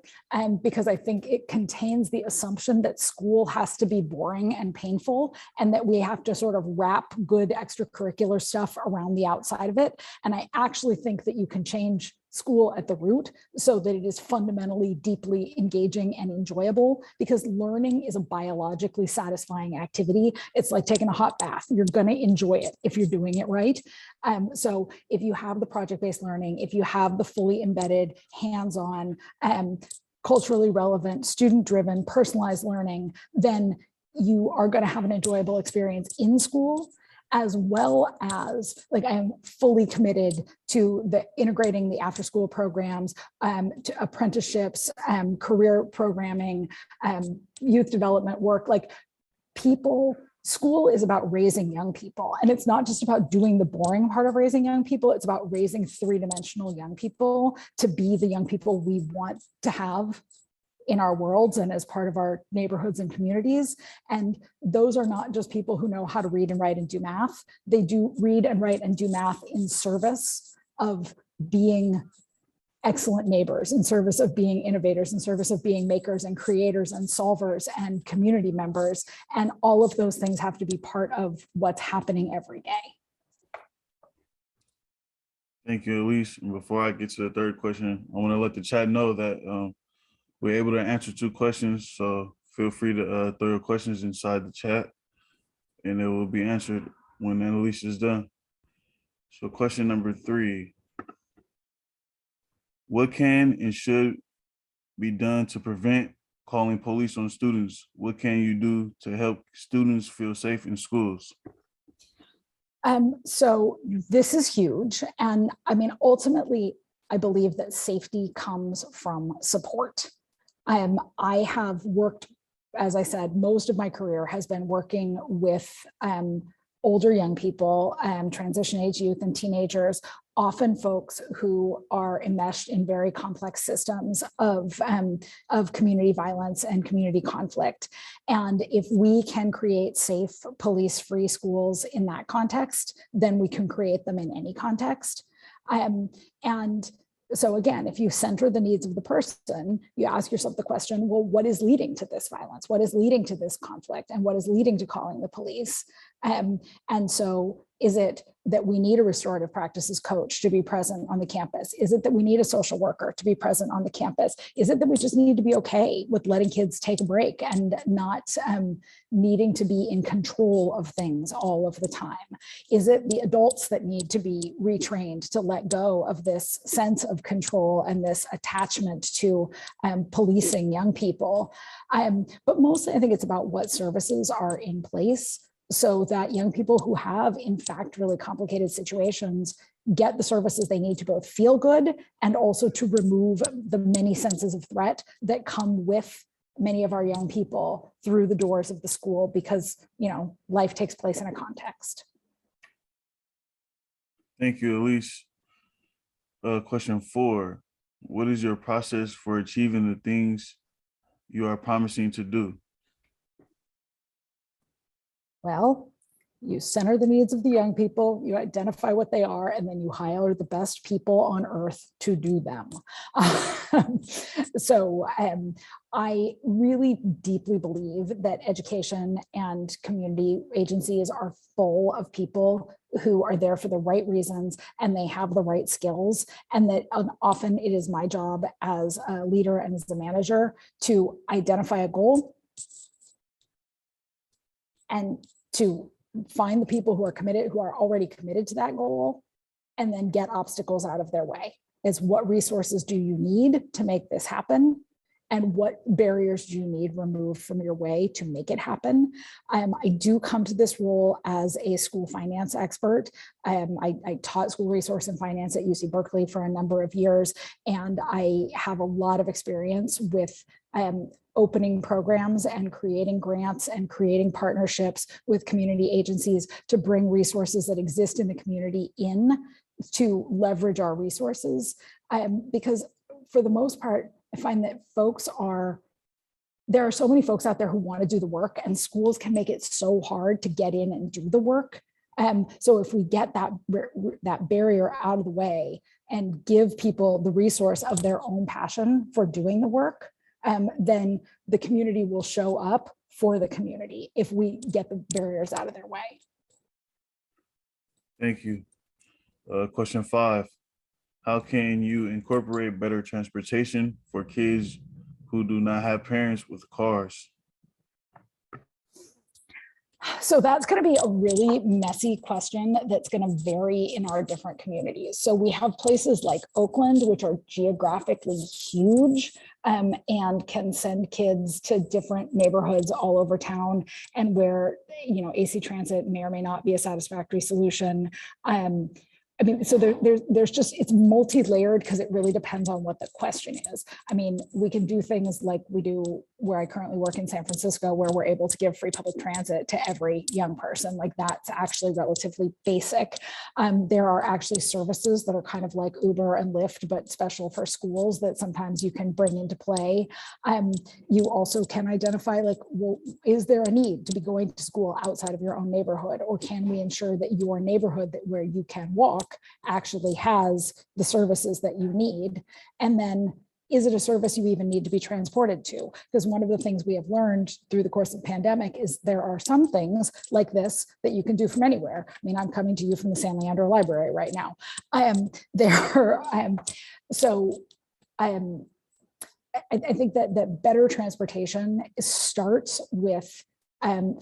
because I think it contains the assumption that school has to be boring and painful, and that we have to sort of wrap good extracurricular stuff around the outside of it. And I actually think that you can change school at the root so that it is fundamentally deeply engaging and enjoyable, because learning is a biologically satisfying activity. It's like taking a hot bath. You're going to enjoy it if you're doing it right. So if you have the project-based learning, if you have the fully embedded, hands-on, culturally relevant, student-driven, personalized learning, then you are going to have an enjoyable experience in school, as well as, like, I am fully committed to integrating the after-school programs, to apprenticeships, career programming, youth development work. Like, school is about raising young people, and it's not just about doing the boring part of raising young people. It's about raising 3-dimensional young people to be the young people we want to have in our worlds and as part of our neighborhoods and communities. And those are not just people who know how to read and write and do math. They do read and write and do math in service of being excellent neighbors, in service of being innovators, in service of being makers and creators and solvers and community members. And all of those things have to be part of what's happening every day. Thank you, Elise. And before I get to the third question, I want to let the chat know that we're able to answer 2 questions. So feel free to throw your questions inside the chat and it will be answered when Elise is done. So question number 3. What can and should be done to prevent calling police on students? What can you do to help students feel safe in schools? So this is huge. And I mean, ultimately, I believe that safety comes from support. I have worked, as I said, most of my career has been working with older young people, transition age youth and teenagers, often folks who are enmeshed in very complex systems of community violence and community conflict. And if we can create safe, police-free schools in that context, then we can create them in any context. And so again, if you center the needs of the person, you ask yourself the question, well, what is leading to this violence? What is leading to this conflict? And what is leading to calling the police? And so is it that we need a restorative practices coach to be present on the campus? Is it that we need a social worker to be present on the campus? Is it that we just need to be okay with letting kids take a break and not needing to be in control of things all of the time? Is it the adults that need to be retrained to let go of this sense of control and this attachment to policing young people? But mostly I think it's about what services are in place so that young people who have, in fact, really complicated situations get the services they need to both feel good and also to remove the many senses of threat that come with many of our young people through the doors of the school because, you know, life takes place in a context. Thank you, Elise. Question 4, what is your process for achieving the things you are promising to do? Well, you center the needs of the young people, you identify what they are, and then you hire the best people on earth to do them. So I really deeply believe that education and community agencies are full of people who are there for the right reasons and they have the right skills, and that often it is my job as a leader and as a manager to identify a goal and to find the people who are committed, who are already committed to that goal, and then get obstacles out of their way. Is what resources do you need to make this happen? And what barriers do you need removed from your way to make it happen? I do come to this role as a school finance expert. I taught school resource and finance at UC Berkeley for a number of years, and I have a lot of experience with opening programs and creating grants and creating partnerships with community agencies to bring resources that exist in the community in to leverage our resources. Because for the most part, I find that there are so many folks out there who want to do the work, and schools can make it so hard to get in and do the work. So if we get that barrier out of the way and give people the resource of their own passion for doing the work, then the community will show up for the community if we get the barriers out of their way. Thank you. Question 5, how can you incorporate better transportation for kids who do not have parents with cars? So that's going to be a really messy question that's going to vary in our different communities. So we have places like Oakland, which are geographically huge and can send kids to different neighborhoods all over town, and where, you know, AC transit may or may not be a satisfactory solution. I mean, so there's just, it's multi-layered because it really depends on what the question is. I mean, we can do things like we do where I currently work in San Francisco, where we're able to give free public transit to every young person. Like that's actually relatively basic. There are actually services that are kind of like Uber and Lyft, but special for schools that sometimes you can bring into play. You also can identify like, well, is there a need to be going to school outside of your own neighborhood? Or can we ensure that your neighborhood that where you can walk actually has the services that you need? And then is it a service you even need to be transported to? Because one of the things we have learned through the course of the pandemic is there are some things like this that you can do from anywhere. I mean, I'm coming to you from the San Leandro Library right now. I think that better transportation starts with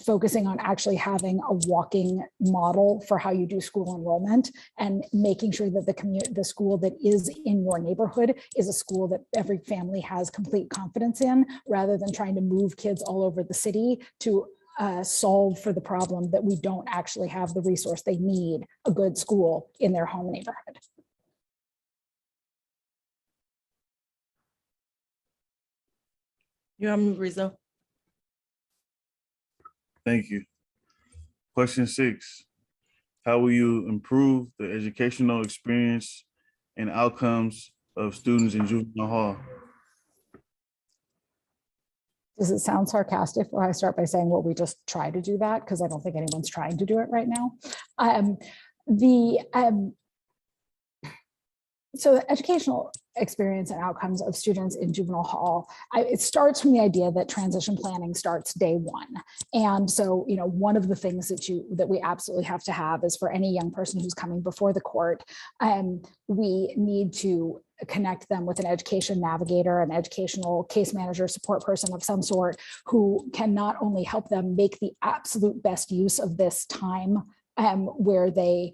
focusing on actually having a walking model for how you do school enrollment and making sure that the school that is in your neighborhood is a school that every family has complete confidence in, rather than trying to move kids all over the city to solve for the problem that we don't actually have the resource they need, a good school in their home neighborhood. You're on, Rizzo. Thank you. Question 6. How will you improve the educational experience and outcomes of students in juvenile hall? Does it sound sarcastic? Or I start by saying, well, we just try to do that, because I don't think anyone's trying to do it right now. So the educational experience and outcomes of students in juvenile hall, it starts from the idea that transition planning starts day one. And so, you know, one of the things that we absolutely have to have is for any young person who's coming before the court, we need to connect them with an education navigator, an educational case manager, support person of some sort, who can not only help them make the absolute best use of this time where they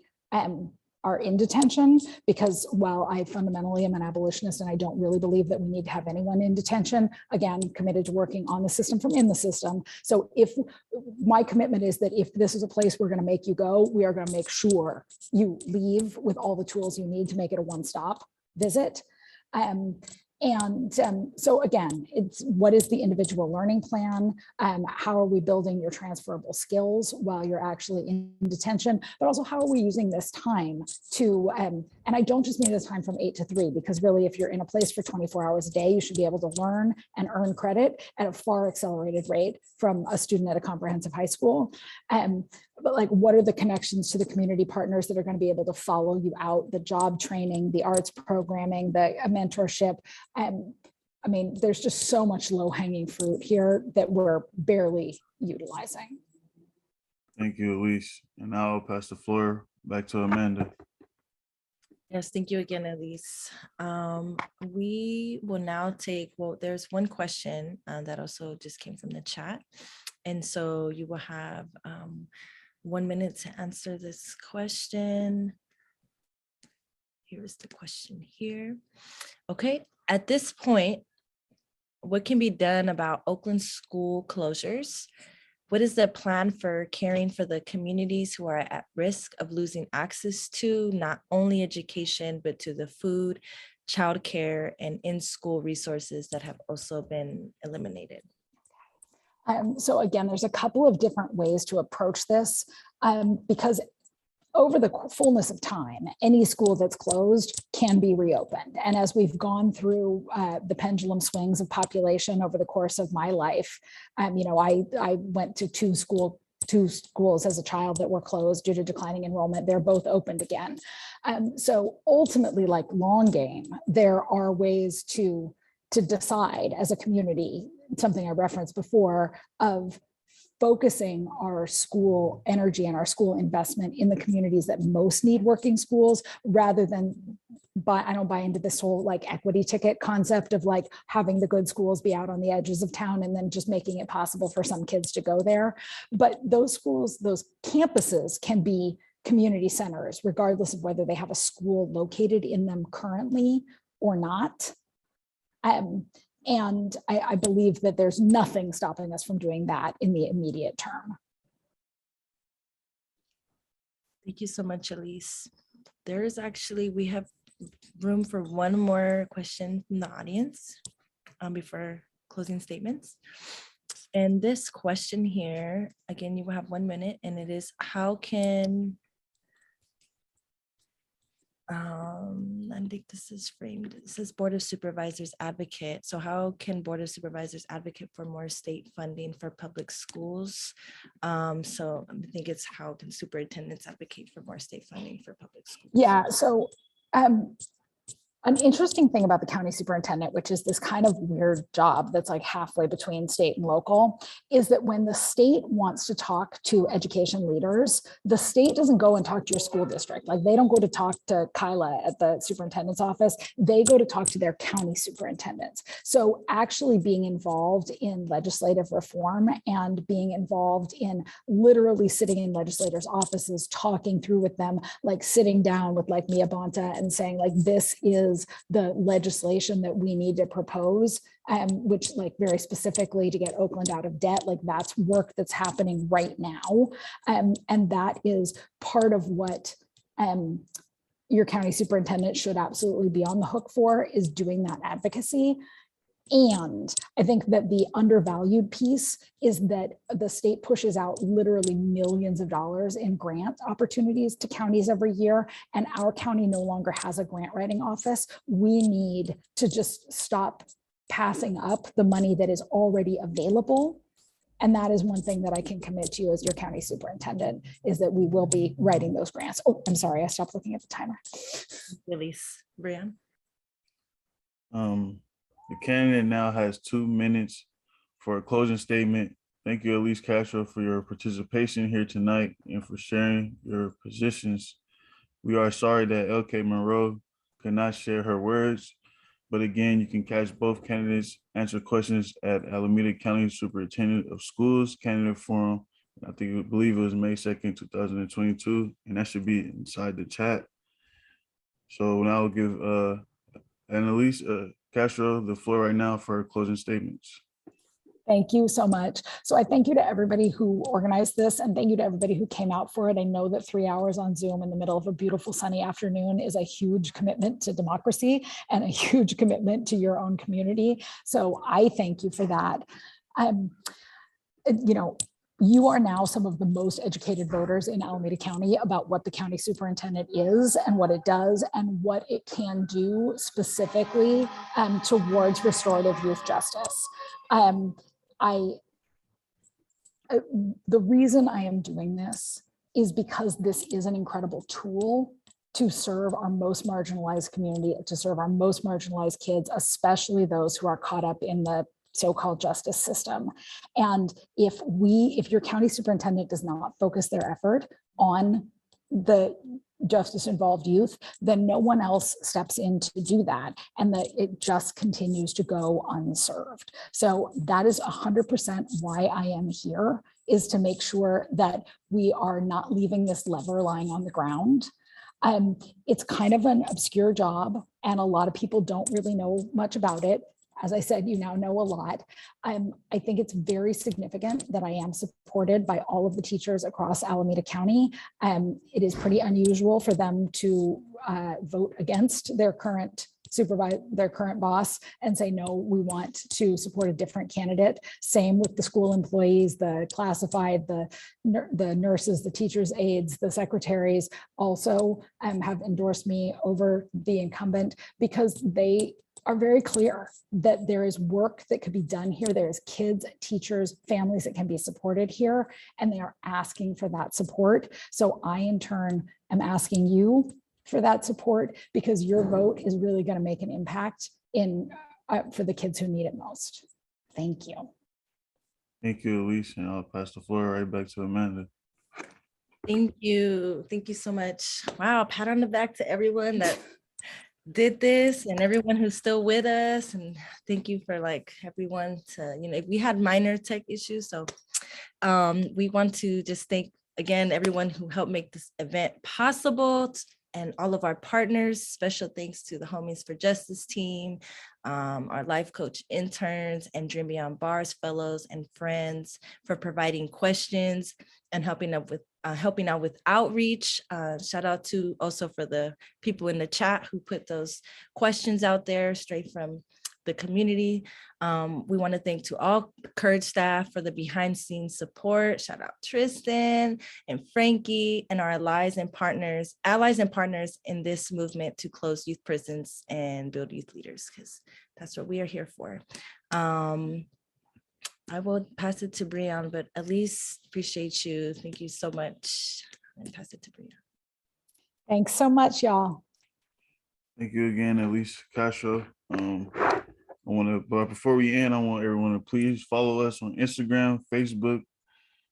are in detention, because while I fundamentally am an abolitionist and I don't really believe that we need to have anyone in detention, again, committed to working on the system from in the system. So if my commitment is that if this is a place we're going to make you go, we are going to make sure you leave with all the tools you need to make it a one-stop visit. So again, it's what is the individual learning plan? How are we building your transferable skills while you're actually in detention? But also, how are we using this time to, and I don't just mean this time from 8 to 3, because really, if you're in a place for 24 hours a day, you should be able to learn and earn credit at a far accelerated rate from a student at a comprehensive high school. But like, what are the connections to the community partners that are going to be able to follow you out, the job training, the arts programming, the mentorship? I mean, there's just so much low-hanging fruit here that we're barely utilizing. Thank you, Elise. And now I'll pass the floor back to Amanda. Yes, thank you again, Elise. We will now take, well, there's one question that also just came from the chat. And so you will have 1 minute to answer this question. Here's the question here. Okay, at this point, what can be done about Oakland school closures? What is the plan for caring for the communities who are at risk of losing access to not only education, but to the food, childcare, and in-school resources that have also been eliminated? So again, there's a couple of different ways to approach this, because over the fullness of time, any school that's closed can be reopened. And as we've gone through the pendulum swings of population over the course of my life, you know, I went to two schools as a child that were closed due to declining enrollment. They're both opened again. So ultimately, like long game, there are ways to decide as a community, something I referenced before, of focusing our school energy and our school investment in the communities that most need working schools, rather than I don't buy into this whole like equity ticket concept of like having the good schools be out on the edges of town and then just making it possible for some kids to go there. But those schools, those campuses can be community centers, regardless of whether they have a school located in them currently or not. And I believe that there's nothing stopping us from doing that in the immediate term. Thank you so much, Elise. we have room for one more question from the audience before closing statements. And this question here, again, you will have 1 minute, and it is, how can, I think this is framed, it says Board of Supervisors advocate. So how can Board of Supervisors advocate for more state funding for public schools? So I think it's, how can superintendents advocate for more state funding for public schools? Yeah, so an interesting thing about the county superintendent, which is this kind of weird job that's like halfway between state and local, is that when the state wants to talk to education leaders, the state doesn't go and talk to your school district. Like, they don't go to talk to Kyla at the superintendent's office. They go to talk to their county superintendents. So actually being involved in legislative reform and being involved in literally sitting in legislators' offices, talking through with them, like sitting down with like Mia Bonta and saying like, this is the legislation that we need to propose, which like very specifically to get Oakland out of debt, like that's work that's happening right now. And that is part of what your county superintendent should absolutely be on the hook for, is doing that advocacy. And I think that the undervalued piece is that the state pushes out literally millions of dollars in grant opportunities to counties every year, and our county no longer has a grant writing office. We need to just stop passing up the money that is already available. And that is one thing that I can commit to you as your county superintendent, is that we will be writing those grants. Oh, I'm sorry, I stopped looking at the timer. Release, Brian. The candidate now has 2 minutes for a closing statement. Thank you, Elise Castro, for your participation here tonight and for sharing your positions. We are sorry that LK Monroe could not share her words, but again, you can catch both candidates answer questions at Alameda County Superintendent of Schools Candidate Forum. I believe it was May 2nd, 2022, and that should be inside the chat. So now I'll give Annalise Castro the floor right now for closing statements. Thank you so much. So I thank you to everybody who organized this, and thank you to everybody who came out for it. I know that 3 hours on Zoom in the middle of a beautiful sunny afternoon is a huge commitment to democracy and a huge commitment to your own community. So I thank you for that. You know, you are now some of the most educated voters in Alameda County about what the county superintendent is and what it does and what it can do specifically towards restorative youth justice. The reason I am doing this is because this is an incredible tool to serve our most marginalized community, to serve our most marginalized kids, especially those who are caught up in the so-called justice system. And if your county superintendent does not focus their effort on the justice involved youth, then no one else steps in to do that. And that it just continues to go unserved. So that is 100% why I am here, is to make sure that we are not leaving this lever lying on the ground. It's kind of an obscure job, and a lot of people don't really know much about it. As I said, you now know a lot. I think it's very significant that I am supported by all of the teachers across Alameda County. It is pretty unusual for them to vote against their current boss and say, no, we want to support a different candidate. Same with the school employees, the classified, the nurses, the teachers' aides, the secretaries also have endorsed me over the incumbent, because they are very clear that there is work that could be done here. There's kids, teachers, families that can be supported here, and they are asking for that support. So I, in turn, am asking you for that support, because your vote is really going to make an impact for the kids who need it most. Thank you. Thank you, Elise, and I'll pass the floor right back to Amanda. Thank you. Thank you so much. Wow, pat on the back to everyone that did this and everyone who's still with us. And thank you for everyone to, we had minor tech issues. So we want to just thank again, everyone who helped make this event possible, and all of our partners. Special thanks to the Homies for Justice team, our life coach interns, and Dream Beyond Bars fellows and friends for providing questions and helping us helping out with outreach. Shout out to also for the people in the chat who put those questions out there straight from the community. We want to thank to all CURYJ staff for the behind the scenes support. Shout out Tristan and Frankie and our allies and partners in this movement to close youth prisons and build youth leaders, because that's what we are here for. I will pass it to Brian, but Elise, appreciate you. Thank you so much. And pass it to Brian. Thanks so much, y'all. Thank you again, Elise Castro. But before we end, I want everyone to please follow us on Instagram, Facebook.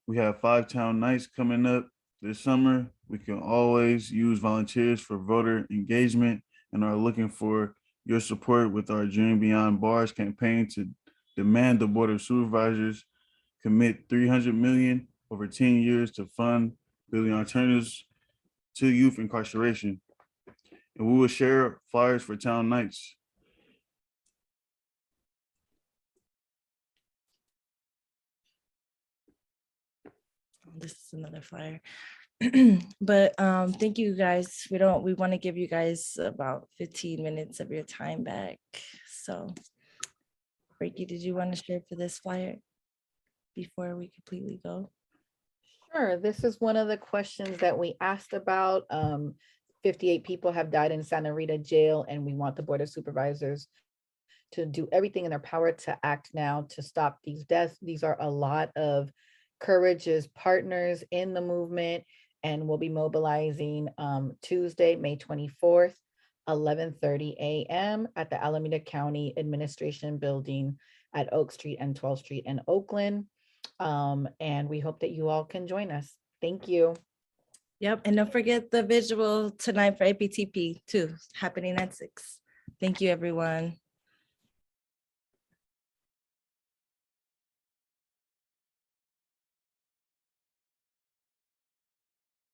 We have 5 town nights coming up this summer. We can always use volunteers for voter engagement and are looking for your support with our Dream Beyond Bars campaign to demand the Board of Supervisors commit $300 million over 10 years to fund building alternatives to youth incarceration. And we will share flyers for town nights. This is another flyer. But thank you guys. We want to give you guys about 15 minutes of your time back. So Frankie, did you want to share for this flyer before we completely go? Sure. This is one of the questions that we asked about. 58 people have died in Santa Rita jail, and we want the Board of Supervisors to do everything in their power to act now to stop these deaths. These are a lot of CURYJ's partners in the movement, and we'll be mobilizing Tuesday, May 24th, 11:30 a.m. at the Alameda County Administration Building at Oak Street and 12th Street in Oakland. And we hope that you all can join us. Thank you. Yep, and don't forget the visual tonight for APTP too, happening at 6. Thank you, everyone.